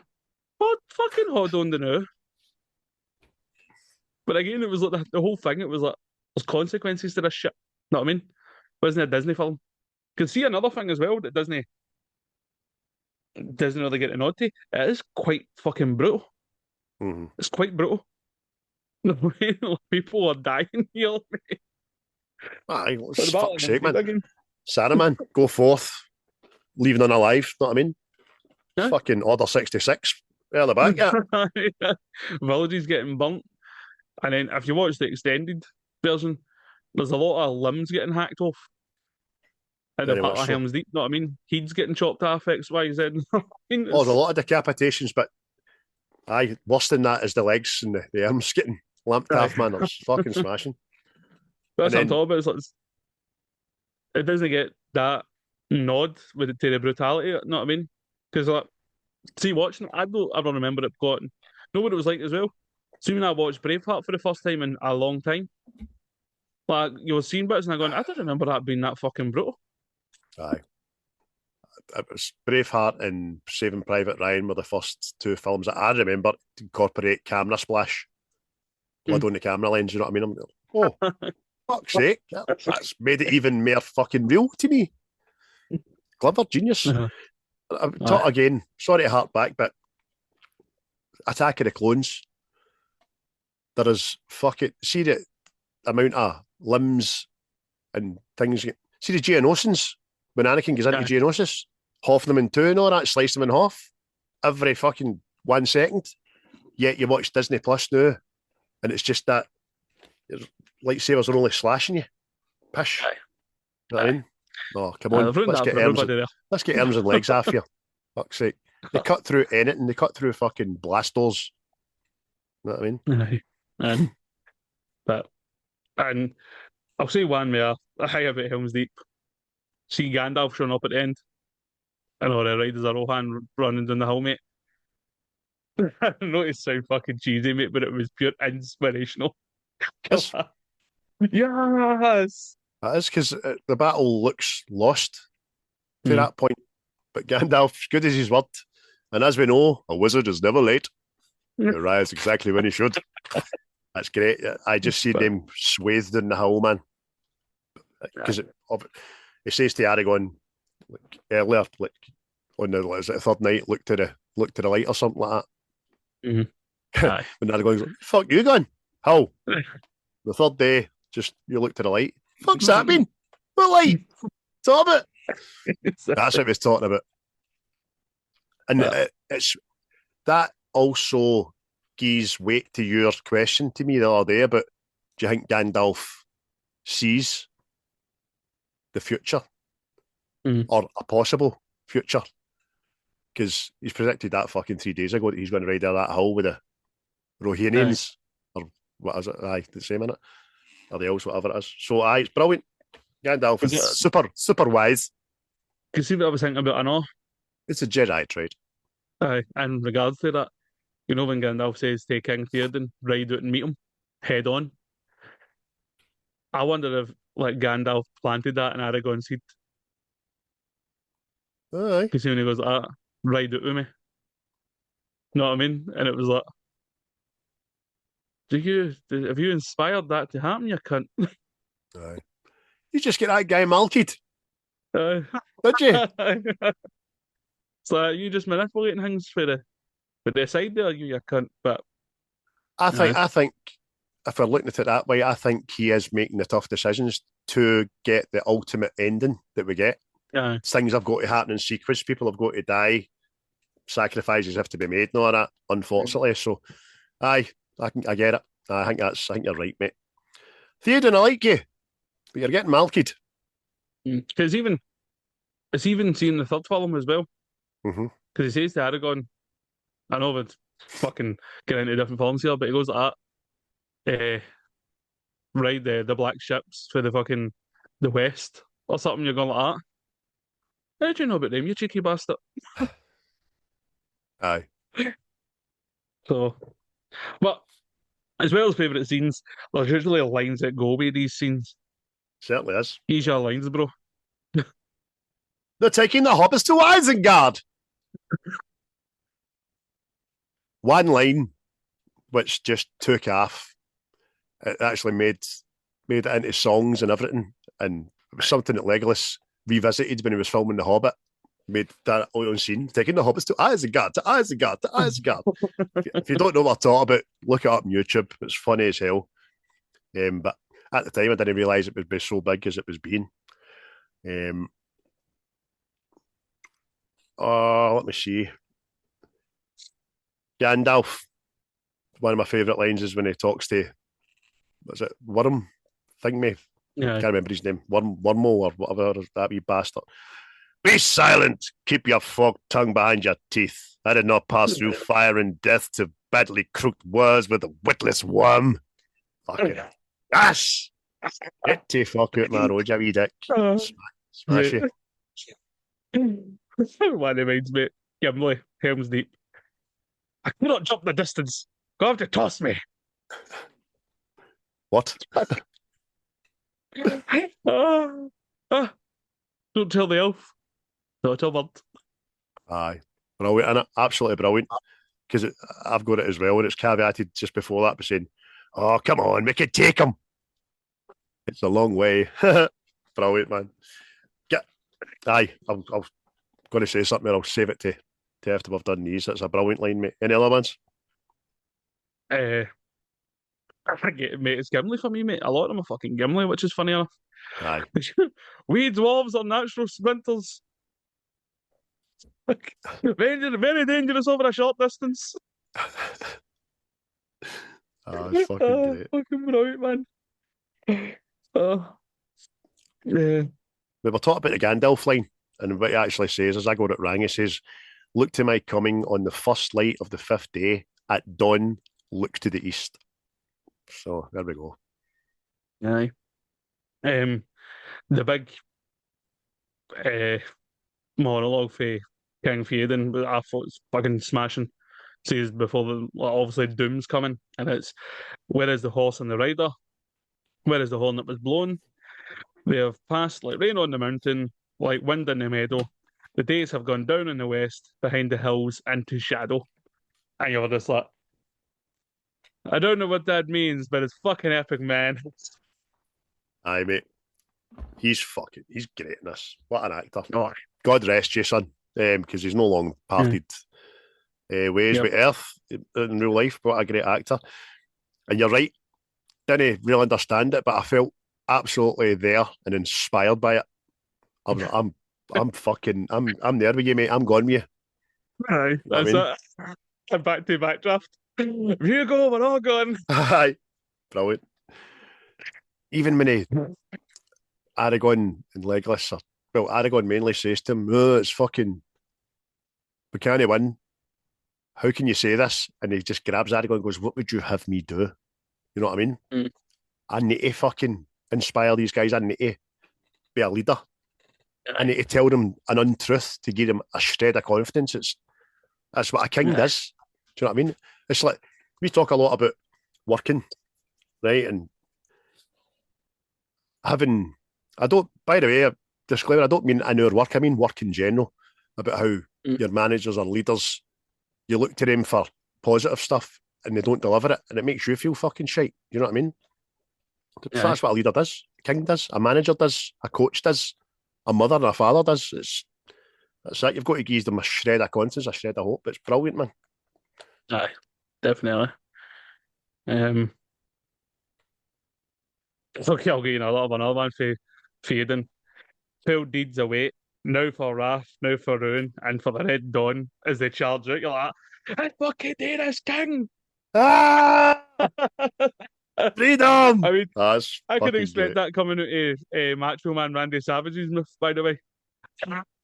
What fucking hold on to know? But again, it was like the whole thing. It was like there's consequences to this shit. Know what I mean? Wasn't it a Disney film? Could see another thing as well that Disney really get a nod to. It is quite fucking brutal. Mm-hmm. It's quite brutal. The way people are dying here. Aye, fuck's sake, man. Saruman, go forth, leaving unalive. Know what I mean? Yeah. Fucking Order 66. There the back, yeah. Villages getting burnt. And then if you watch the extended version, there's a lot of limbs getting hacked off. And the part of Helm's Deep, know what I mean? Heads getting chopped off, X, Y, Z. There's a lot of decapitations, but worse than that is the legs and the arms getting lamped off, man. It's fucking smashing. That's what I'm talking about. It's like, it doesn't get that nod to the brutality, know what I mean? Because, like, see, watching it, I don't ever remember it gotten. Know what it was like as well? See, when I watched Braveheart for the first time in a long time, like, you were seeing bits and I'm going, I don't remember that being that fucking brutal. Aye. It was Braveheart and Saving Private Ryan were the first two films that I remember to incorporate camera splash. Blood on the camera lens, you know what I mean? Oh, fuck's sake. That's made it even more fucking real to me. Clever, genius. Again, sorry to hark back, but Attack of the Clones, there is fucking, see the amount of limbs and things. See the Geonosians, when Anakin goes into Geonosis, half them in two and all that, slice them in half every fucking 1 second. Yet you watch Disney Plus now, and it's just that lightsabers are only slashing you. Pish. You know what I mean? Oh, come on. Let's get arms and legs off you. Fuck's sake. They cut through anything. They cut through fucking blast doors You know what I mean? Aye. And I'll say one where I hang about Helm's Deep. See Gandalf showing up at the end, and all the riders are all hand running down the hill, mate. I know it sounds fucking cheesy, mate, but it was pure inspirational. Yes. Yes. That is because the battle looks lost to Mm. that point. But Gandalf's good as his word. And as we know, a wizard is never late. He arrives exactly when he should. That's great. I just see them swathed in the hill, man. Because it says to Aragorn like, earlier, like on the third night, look to the light or something like that. Mm-hmm. When Aragorn's like, fuck you going? How? The third day, just you look to the light. Fuck's that mean? What light? Talk about it. That's what he was talking about. And it's that also gives weight to your question to me the other day about do you think Gandalf sees the future or a possible future? Because he's predicted that fucking 3 days ago that he's going to ride down that hill with the Rohirrians or what is it? Aye, the same in it. Or the elves, whatever it is. So it's brilliant. Gandalf is super wise. You see what I was thinking about? I know. It's a Jedi trade. In regards to that, you know when Gandalf says to King Theoden, ride out and meet him, head on. I wonder if like Gandalf planted that in Aragorn's seed. Aye. Because when he goes, ride out with me. Know what I mean? And it was like, have you inspired that to happen, you cunt? Aye. You just get that guy malkied. Did you? So you just manipulating things for the side there, you cunt. But I think if we're looking at it that way, I think he is making the tough decisions to get the ultimate ending that we get. Things have got to happen in sequence. People have got to die. Sacrifices have to be made and all that, unfortunately. So, I get it. I think you're right, mate. Theoden, I like you, but you're getting malkied. Because it's even seeing the third film as well. Because he says to Aragorn, I know it's fucking getting into different films here, but he goes like that, ride the black ships for the west or something. You're going like that. How do you know about them, you cheeky bastard? Aye. So, but as well as favourite scenes, there's usually lines that go with these scenes. Certainly is. Here's your lines, bro. They're taking the hobbits to Isengard. One line which just took off. It actually made it into songs and everything. And it was something that Legolas revisited when he was filming The Hobbit. Made that own scene, taking the hobbits to Isengard, to Isengard, to Isengard. If you don't know what I'm talking about, look it up on YouTube. It's funny as hell. But at the time, I didn't realise it would be so big as it was being. Let me see. Gandalf. One of my favourite lines is when he talks to, what's it, Worm? Thingy? Yeah. I can't remember his name. Wormo or whatever, that wee bastard. Be silent. Keep your forked tongue behind your teeth. I did not pass through fire and death to badly crooked words with a witless worm. Fucking ass. Get to fuck out my road, you wee dick. Smash you. One reminds me, Gimli, Helm's Deep. I cannot jump the distance. Go have to toss me. What? Don't tell the elf. Don't tell Bird. Aye. Brilliant, innit? Absolutely brilliant. Because I've got it as well, and it's caveated just before that by saying, oh, come on, we can take him. It's a long way. Brilliant, man. Aye, I'm going to say something, I'll save it to after we've done these. That's a brilliant line, mate. Any other ones? I forget, mate. It's Gimli for me, mate. A lot of them are fucking Gimli, which is funny enough. Aye. We dwarves are natural sprinters. Very dangerous over a short distance. It's fucking great. Fucking brilliant, man. Yeah. We were talking about the Gandalf line, and what he actually says, as I got it wrong, he says, look to my coming on the first light of the 5th day at dawn look to the east. So there we go. Aye. The big monologue for King Theoden, but I thought it's fucking smashing. Says before obviously Doom's coming, and it's where is the horse and the rider? Where is the horn that was blown? They have passed like rain on the mountain, like wind in the meadow. The days have gone down in the west, behind the hills, into shadow. And you're just like, I don't know what that means, but it's fucking epic, man. Aye, mate. He's great in this. What an actor. Oh, God rest you, son, because he's no long parted ways with Earth in real life. What a great actor. And you're right, didn't really understand it, but I felt absolutely there and inspired by it. I'm there with you, mate. I'm gone with you. aye, that's it. A back-to-back draft. Hugo, we're all gone. Aye, brilliant. Even when Aragorn and Legolas, Aragorn mainly says to him, it's fucking, we can't win. How can you say this? And he just grabs Aragorn and goes, what would you have me do? You know what I mean? Mm. I need to fucking inspire these guys. I need to be a leader. I need to tell them an untruth to give them a shred of confidence. That's what a king does. Do you know what I mean? It's like, we talk a lot about working, right? And having, by the way, disclaimer, I don't mean in our work, I mean work in general, about how your managers or leaders, you look to them for positive stuff and they don't deliver it, and it makes you feel fucking shite. You know what I mean? Yeah. That's what a leader does, a king does, a manager does, a coach does, a mother and a father does. That's it. You've got to give them a shred of confidence, a shred of hope. It's brilliant, man. Aye, definitely. Okay, I'll give you a lot of another one for Theoden. 12 deeds await, now for wrath, now for ruin, and for the Red Dawn as they charge out. You're like, I fucking Danish king! Ah! Freedom! I mean, that's I could expect great. that coming out of Macho Man Randy Savage's myth, by the way.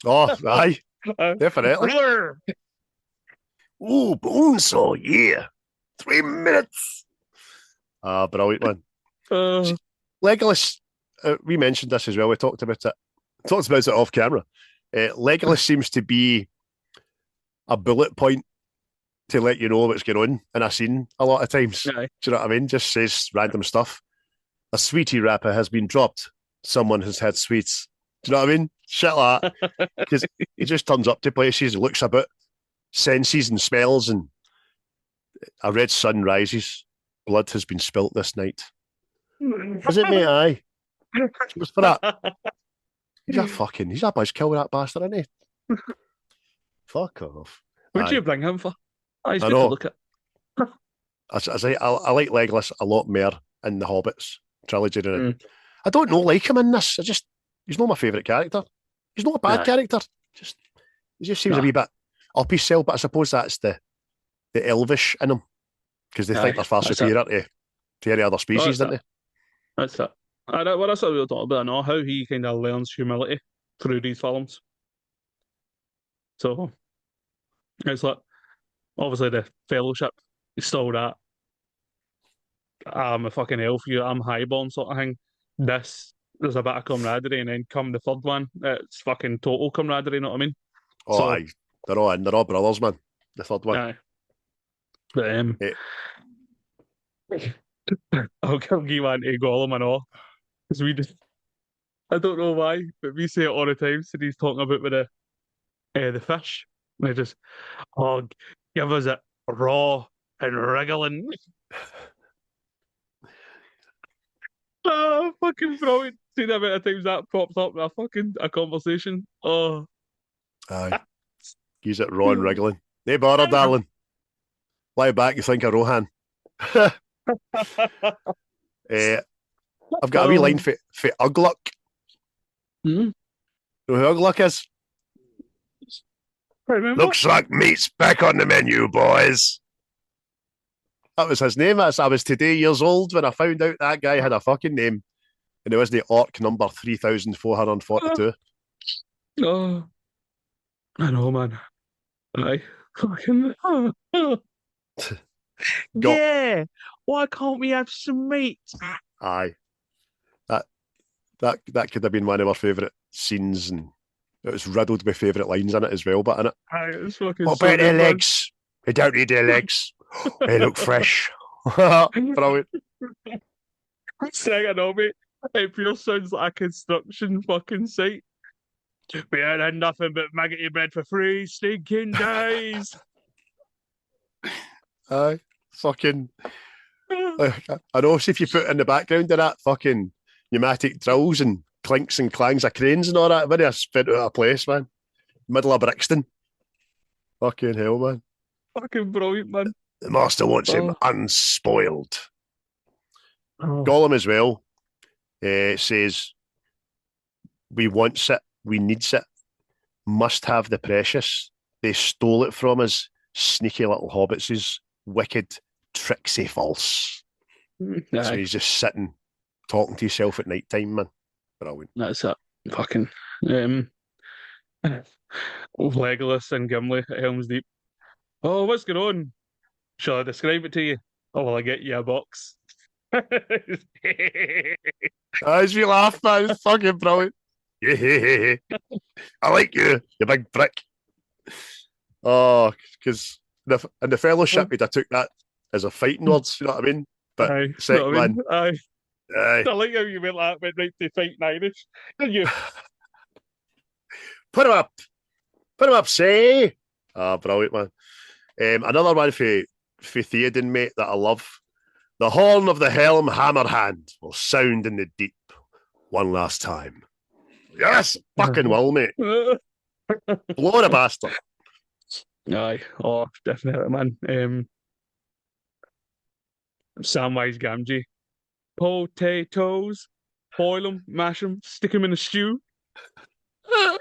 Oh, aye. Definitely. Oh, Bonesaw, yeah. 3 minutes. Brilliant, man. See, Legolas, we mentioned this as well. We talked about it. Talked about it off camera. Legolas seems to be a bullet point to let you know what's going on in a scene a lot of times. Aye. Do you know what I mean? Just says random stuff. A sweetie wrapper has been dropped. Someone has had sweets. Do you know what I mean? Shit like that. Because he just turns up to places, looks a bit, senses and smells, and a red sun rises. Blood has been spilt this night. Is it, mate? Aye. What's for that? He's a buzzkill with that bastard, isn't he? Fuck off. What'd you bring him for? He's I good know. to look at. I like Legolas a lot more in the Hobbits trilogy. I don't know, like him in this. He's not my favourite character. He's not a bad character. He just seems a wee bit up his cell, but I suppose that's the elvish in him. Because they think they're far superior to any other species, don't they? That's it. That's what we were talking about. I know how he kind of learns humility through these films. So it's like, obviously the fellowship is still that. I'm a fucking elf, I'm highborn sort of thing. There's a bit of camaraderie, and then come the third one, it's fucking total camaraderie, you know what I mean? Oh, so, aye. They're all brothers, man. The third one. Aye. But, I'll give you one to Gollum and all. Because I don't know why, but we say it all the time. So he's talking about with the fish. And they just, give us it raw and wriggling. Fucking brilliant. See the amount of times that pops up in a conversation. Oh. Aye. Use it raw and wriggling. No bother, darling. Lie back, you think of Rohan. I've got a wee line for Ugluck. Mm-hmm. You know who Ugluck is? Looks like meat's back on the menu, boys. That was his name. I was today years old when I found out that guy had a fucking name. And it was the Orc number 3442. Oh. I know, man. Aye. Fucking. Yeah. Why can't we have some meat? Aye, that that could have been one of our favourite scenes, and it was riddled with favourite lines in it as well. But in it, Aye, it's fucking what so about their good, man. legs? They don't need their legs. They look fresh. Brilliant. Saying, I know, mate. It pure sounds like a construction fucking site. We ain't had nothing but maggoty bread for 3 stinking days. Aye, fucking. I know. See if you put in the background of that fucking pneumatic drills and clinks and clangs of cranes and all that, very spent out of place, man. Middle of Brixton. Fucking hell, man. Fucking brilliant, man. The master wants him unspoiled. Oh. Gollum as well says, we wants it, we needs it, must have the precious. They stole it from us, sneaky little hobbitses, wicked, tricksy false. Aye. So he's just sitting, talking to himself at night time, man. Brilliant. That's it. Fucking Legolas and Gimli at Helm's Deep. Oh, what's going on? Shall I describe it to you? Oh, will I get you a box? As you laugh, man, it's fucking brilliant. I like you big prick. Oh, because in the fellowship, I took that as a fighting words, you know what I mean? But Aye, second know what I mean? one, Aye. aye. I like how you went right to fighting Irish. Didn't you? Put him up, say. Ah, brilliant, man. Another one for Theoden, mate, that I love. The horn of the helm hammerhand will sound in the deep one last time. Yes, fucking will, mate. Blow the bastard. Aye, oh, definitely, man. Samwise Gamgee. Potatoes, boil them, mash them, stick them in a stew. I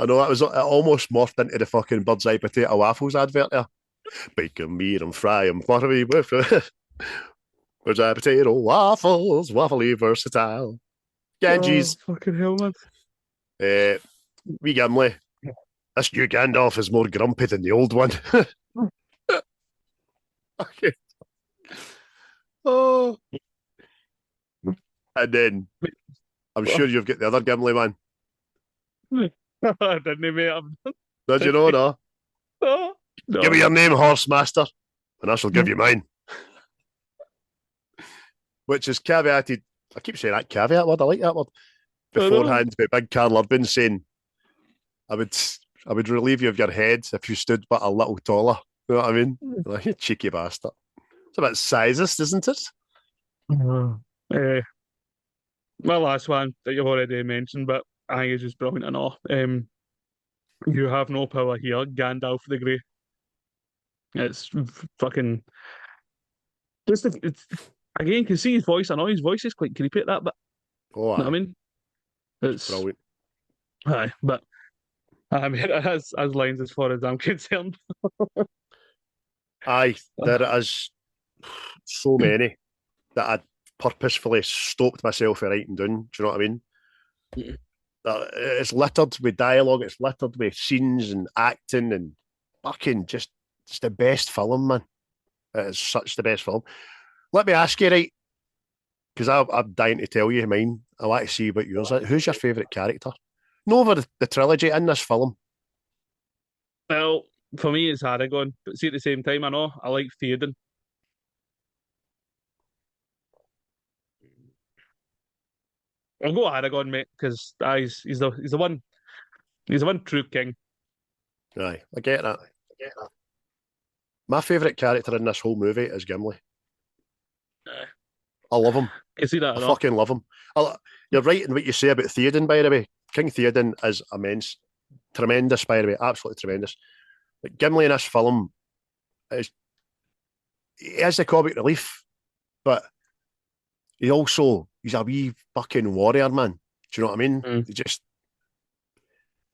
know it almost morphed into the fucking bird's eye potato waffles advert there. Bake them, meat them, fry them, what are we with? Bird's eye potato waffles, waffly versatile. Ganges. Oh, fucking hell, man. Wee Gimli. This new Gandalf is more grumpy than the old one. Okay. Oh. And then I'm sure you've got the other Gimli man. I didn't, mate. Did you know, no? Oh, no. Give me your name, Horse Master, and I shall give you mine. Which is caveated. I keep saying that caveat word. I like that word. Beforehand, by Big Karl Urban saying, I would relieve you of your head if you stood but a little taller. You know what I mean? Like, you cheeky bastard. It's a bit sizist, isn't it? My last one that you've already mentioned, but I think it's just brilliant and all. You have no power here, Gandalf the Grey. It's fucking just it's again, you can see his voice. I know his voice is quite creepy at that, but Oh, you know what I mean? It's brilliant. aye, but I mean, as lines as far as I'm concerned. Aye, there is so many that I purposefully stopped myself from writing down. Do you know what I mean? It's littered with dialogue, it's littered with scenes and acting and fucking just it's the best film, man. It is such the best film. Let me ask you, right? Because I'm dying to tell you mine. I want to see what yours is. Who's your favourite character? No, over the trilogy in this film. Well, for me, it's Aragorn, but see, at the same time, I know I like Theoden. I'll go Aragorn, mate, because he's the one true king. Aye, I get that. My favourite character in this whole movie is Gimli. I love him. You see that? I fucking love him. You're right in what you say about Theoden, by the way. King Theoden is immense. Tremendous, by the way. Absolutely tremendous. But Gimli in this film he has the comic relief, but he's a wee fucking warrior, man. Do you know what I mean? He just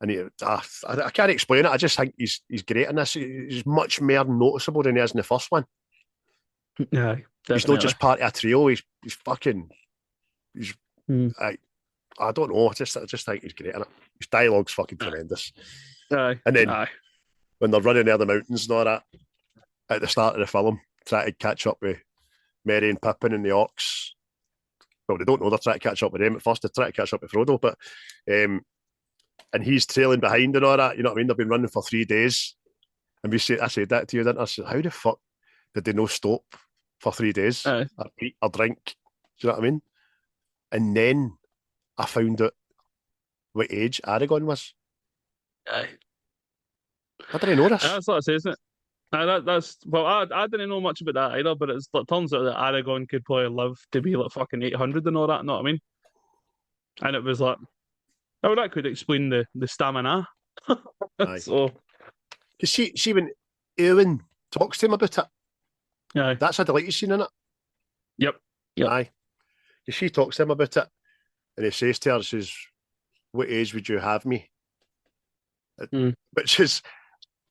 I can't explain it. I just think he's great in this. He's much more noticeable than he is in the first one. Yeah, he's not just part of a trio. He's I don't know. I just think he's great in it. His dialogue's fucking tremendous. Aye. And then when they're running out of the mountains and all that, at the start of the film, trying to catch up with Merry and Pippin and the Orcs. Well, they don't know they're trying to catch up with them at first. They're trying to catch up with Frodo, but and he's trailing behind and all that. You know what I mean? They've been running for 3 days, and I said that to you, didn't I? I said, how the fuck did they no stop for 3 days or eat or drink? Do you know what I mean? And then I found out what age Aragorn was. Aye. I didn't know this. That's what I say, isn't it? I didn't know much about that either, but it turns out that Aragorn could probably live to be like fucking 800 and all that, you know what I mean? And it was like, oh, that could explain the stamina. So, because see when Eowyn talks to him about it, aye. that's a deleted scene in it. Yep. Aye. Because she talks to him about it, and he says to her, says, "What age would you have me?" Which is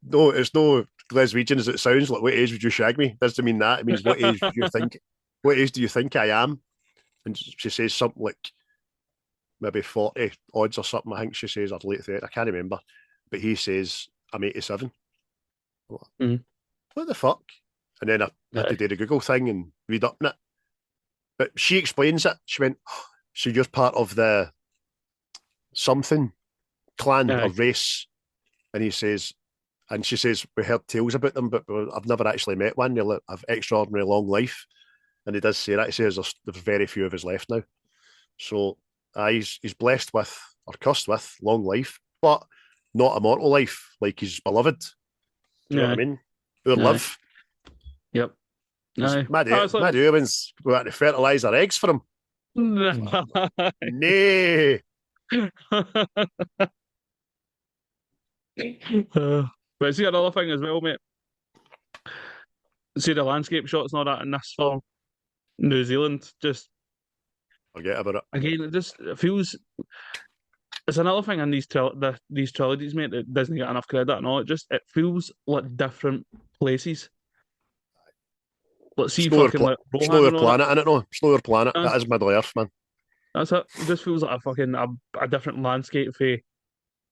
no, it's no Glaswegian as it sounds. Like, what age would you shag me? Doesn't mean that. It means what age do you think? What age do you think I am? And she says something like maybe 40 odds or something. I think she says, or late 30. I can't remember. But he says, I'm 87. What the fuck? And then I had to do the Google thing and read up on it. But she explains it. She went, so you're part of the something clan or race. And he says, and she says, we heard tales about them, but I've never actually met one. They have extraordinary long life. And he does say that. He says there's very few of us left now. So he's blessed with, or cursed with, long life, but not a mortal life like his beloved. Do you know what I mean? Who live. Yep. Mad Eowyn's going to fertilise her eggs for him. Nay. But see, another thing as well, mate. See the landscape shots and all that in this film. New Zealand, just forget about it. Again, it feels. It's another thing in these trilogies, mate, that doesn't get enough credit and all. It feels like different places. Let's see, slower fucking like slower planet in it, no, slower planet. That is Middle Earth, man. That's it. It just feels like a fucking a different landscape for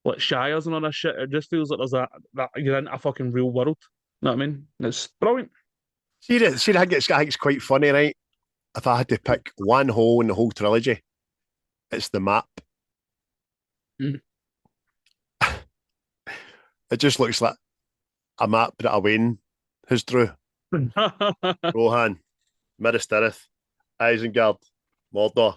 like shires and all that shit. It just feels like there's that you're in a fucking real world. You know what I mean? It's brilliant. See, I think it's quite funny, right? If I had to pick one hole in the whole trilogy, it's the map. It just looks like a map that Owain has drew. Rohan, Minas Tirith, Isengard, Mordor.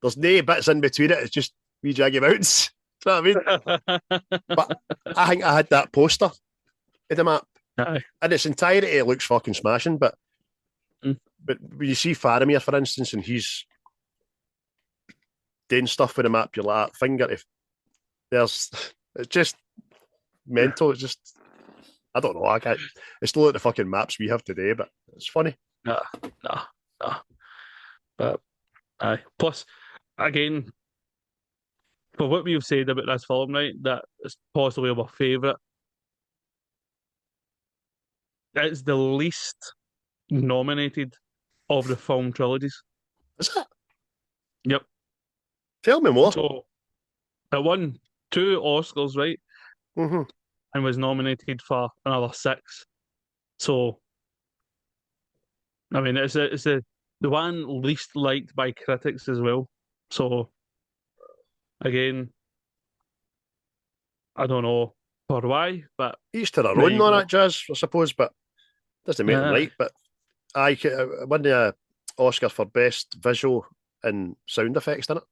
There's no bits in between it. It's just wee jaggy mountains. Do you know what I mean? But I think I had that poster of the map. Aye. In its entirety, it looks fucking smashing. But when you see Faramir, for instance, and he's doing stuff with the map, you're like, finger if it's just mental. It's just, I don't know. It's still like the fucking maps we have today, but it's funny. Nah. But aye. Plus, again, for what we've said about this film, right, that it's possibly my favourite. It's the least nominated of the film trilogies. Is it? Yep. Tell me more. So, it won 2 Oscars, right? And was nominated for another 6. So, I mean, it's the one least liked by critics as well. So, again, I don't know for why, but each to their own on that jazz, I suppose, but doesn't make them right. But I won the Oscar for best visual and sound effects, didn't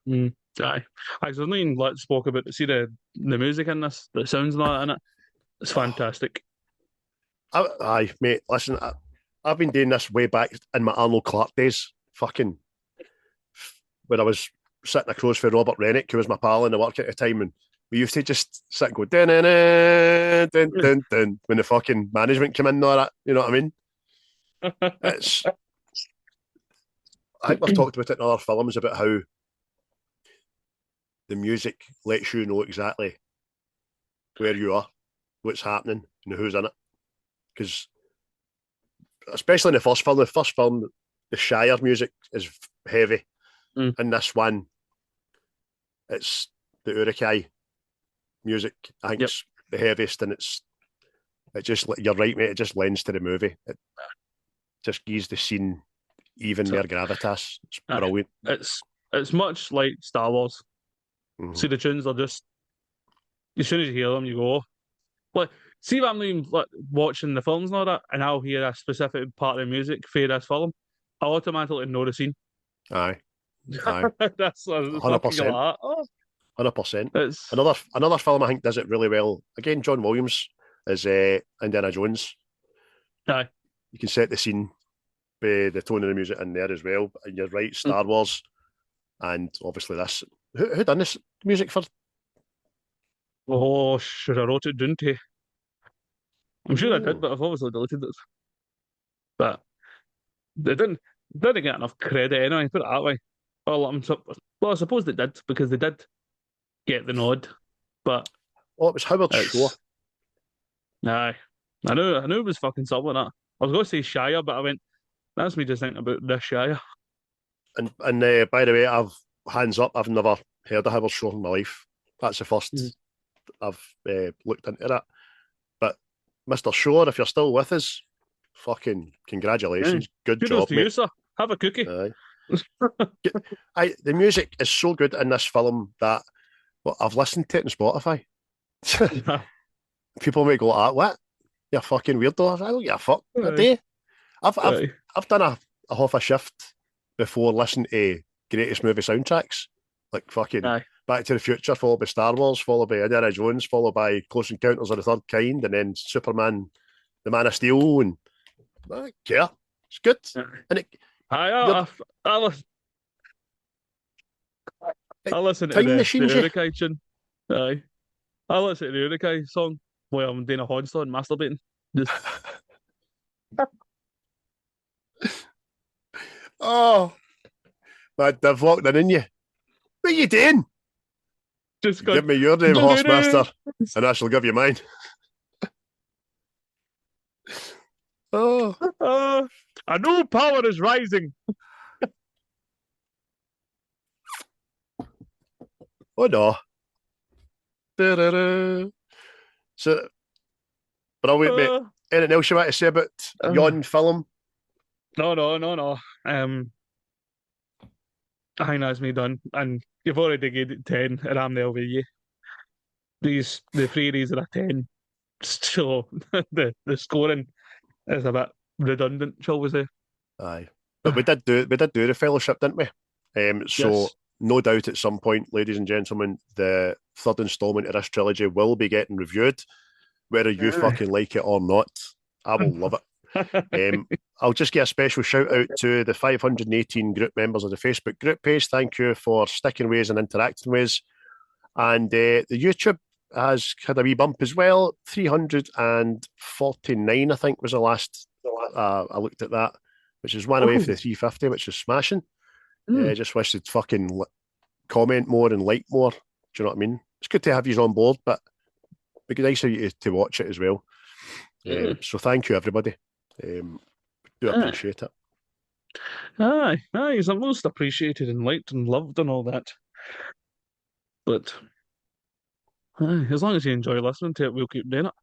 it? Aye. There's not even spoke about the music in this, the sounds and all that in it. It's fantastic. Aye, mate. Listen, I've been doing this way back in my Arnold Clark days. Fucking when I was sitting across from Robert Rennick, who was my pal in the work at the time, and we used to just sit and go dun dun dun dun dun dun when the fucking management came in and all that. You know what I mean? It's. I think we've talked about it in other films about how the music lets you know exactly where you are, what's happening, and who's in it. Because, especially in the first film, the Shire music is heavy. In this one, it's the Uruk-hai music. I think it's the heaviest, and it's you're right, mate. It just lends to the movie. It just gives the scene even more gravitas. It's brilliant. It's much like Star Wars. Mhm. See, the tunes are just as soon as you hear them, you go, like, see if I'm even like watching the films and all that, and I'll hear a specific part of the music for this film, I automatically know the scene. Aye. That's 100%. like, oh, 100%. it's Another film I think does it really well. Again, John Williams is Indiana Jones. aye. You can set the scene by the tone of the music in there as well. And you're right, Star Wars, and obviously this. Who done this music for? Oh, should I wrote it down to you? I'm sure I did, but I've obviously deleted it. But they didn't get enough credit anyway, put it that way. Well, I suppose they did, because they did get the nod. But Oh, it was Howard Shore. Aye. I knew it was fucking something like that. I was going to say Shire, but I went, that's me just thinking about this Shire. And by the way, hands up, I've never heard of Howard Shore in my life. That's the first I've looked into that. But Mr. Shore, if you're still with us, fucking congratulations. Good Kudos job, to mate. you, sir. Have a cookie. Aye. The music is so good in this film that I've listened to it on Spotify. People may go, what? You're fucking weirdo. I don't give a fuck. I've done a half a shift before listening to greatest movie soundtracks. Like fucking Back to the Future, followed by Star Wars, followed by Indiana Jones, followed by Close Encounters of the Third Kind, and then Superman, the Man of Steel, and I don't care. It's good. And I listen to the Urukai tune. Aye. I listen to the Urukai song while I'm doing a Hodgson and masturbating. Just... Oh, man, they've walked in you. What are you doing? Just give me your name, Horsemaster, and I shall give you mine. A new power is rising. Oh no. So, brilliant, mate. Anything else you want to say about yon film? No. I think that's me done. And you've already gave it 10, and I'm there with you. The 3 of these are a 10. So the scoring is a bit redundant, shall we say. Aye. But we did do the fellowship, didn't we? So yes. No doubt at some point, ladies and gentlemen, the third instalment of this trilogy will be getting reviewed. Whether you fucking like it or not, I will love it. I'll just get a special shout out to the 518 group members of the Facebook group page. Thank you for sticking with us and interacting with us. And the YouTube has had a wee bump as well. 349, I think, was the last I looked at that, which is one away from the 350, which is smashing. Just wish they'd fucking comment more and like more. Do you know what I mean? It's good to have you on board, but it'd be nice of you to watch it as well. So thank you, everybody. Do appreciate it. Aye, he's the most appreciated and liked and loved and all that. But as long as you enjoy listening to it, we'll keep doing it.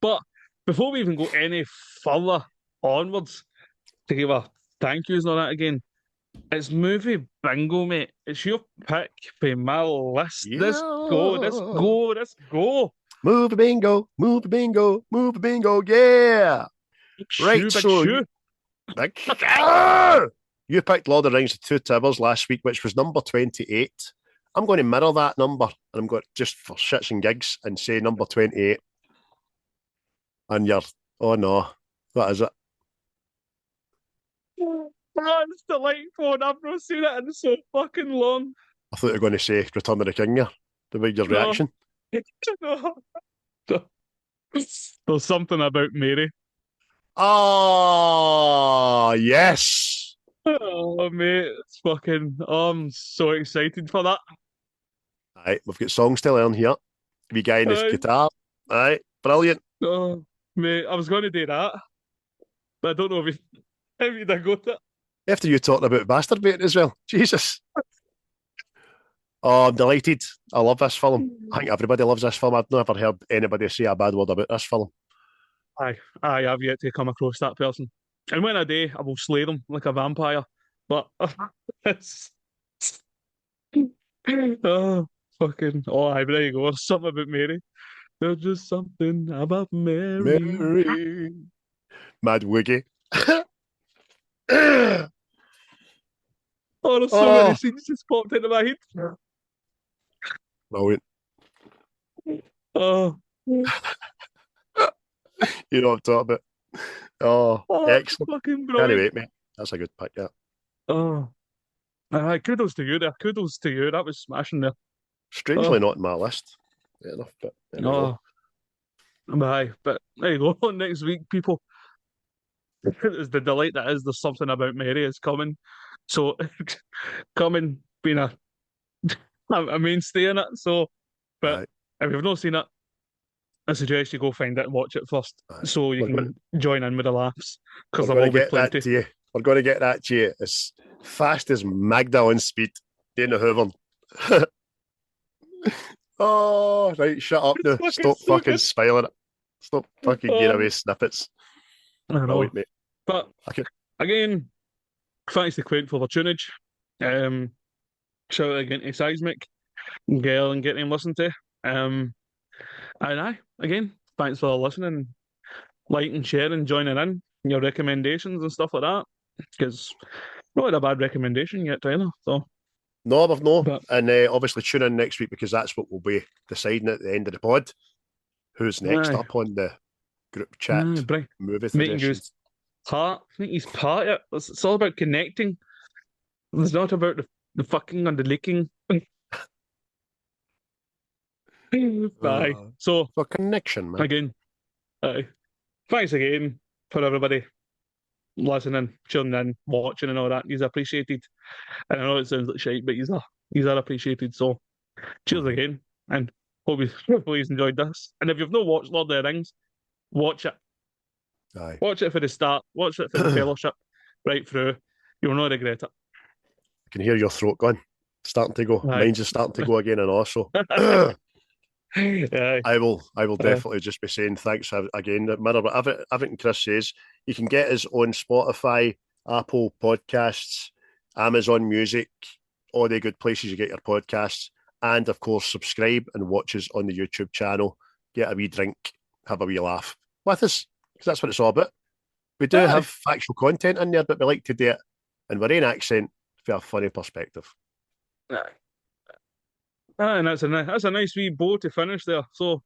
But before we even go any further onwards, to give a thank yous and all that again, it's movie bingo, mate. It's your pick for my list. Yeah. Let's go. Movie bingo, yeah. Right, so you picked Lord of the Rings: The Two Towers last week, which was number 28. I'm going to mirror that number, and I'm going to, just for shits and gigs, and say number 28. And you're, oh no, what is it? It's delightful, and I've not seen it in so fucking long. I thought you were going to say Return of the King there, the way your reaction. No. There's something about Mary. Oh, yes. Oh, mate, it's fucking, I'm so excited for that. Alright, we've got songs to learn here. Wee guy in his guitar. Alright, brilliant. Oh, mate, I was going to do that, but I don't know if you'd have got it. After you talking about masturbating as well. Jesus. Oh, I'm delighted. I love this film. I think everybody loves this film. I've never heard anybody say a bad word about this film. Aye, I've yet to come across that person. And when I do, I will slay them like a vampire. But it's oh aye, there you go. There's something about Mary. There's just something about Mary. Mary. Mad Woogie. Oh, there's so many scenes just popped into my head. Brilliant. Oh, You know what I'm talking about. Oh, excellent. fucking Can't brilliant. wait, mate. That's a good pick, yeah. Oh, aye, kudos to you there. Kudos to you. That was smashing there. Strangely not in my list. Fair enough, but there we go. Aye, but there you go. Next week, people. It's the delight that is. There's something about Mary is coming. So, coming being a mainstay in it. So, but Aye. if you've not seen it, I suggest you go find it and watch it first, Aye. so you can join in with the laughs, because We're there going will to be get that plenty. to you. We're going to get that to you as fast as Magdalene speed. Doing the Hoover. Oh, right, shut up now. Fucking Stop so fucking good. spilling it. Stop fucking getting away snippets. I know. Brilliant, mate. But Okay. again, thanks to Quint for the tunage. Shout out again to Seismic, Gail, and getting him listened to. And again, thanks for listening, liking, sharing, joining in, your recommendations and stuff like that. Because not had a bad recommendation yet, Tyler. So No, we've no. But- And obviously tune in next week, because that's what we'll be deciding at the end of the pod. Who's next Aye. up on the group chat Bring movie making suggestions? use part. I think he's part of it. It's all about connecting. It's not about the fucking and the leaking. Aye. So For connection, man. again, thanks again for everybody listening, tuning in, watching, and all that. He's appreciated. And I know it sounds like shite, but he's appreciated. So cheers again, and hope you enjoyed this. And if you've not watched Lord of the Rings, watch it. Aye. Watch it for the start. Watch it for the fellowship right through. You'll not regret it. I can hear your throat going. Starting to go. Aye. Mine's just starting to go again, and also Aye. I will definitely just be saying thanks again. No matter what everything Chris says, you can get us on Spotify, Apple Podcasts, Amazon Music, all the good places you get your podcasts, and of course subscribe and watch us on the YouTube channel. Get a wee drink, have a wee laugh with us, because that's what it's all about. We do have factual content in there, but we like to do it in our own accent for a funny perspective. And that's a nice wee bow to finish there. So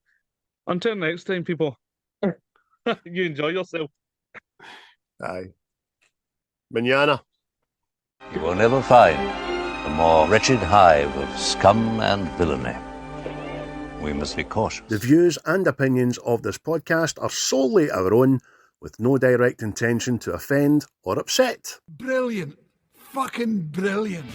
until next time, people, you enjoy yourself. Aye. Manana. You will never find a more wretched hive of scum and villainy. We must be cautious. The views and opinions of this podcast are solely our own, with no direct intention to offend or upset. Brilliant. Fucking brilliant.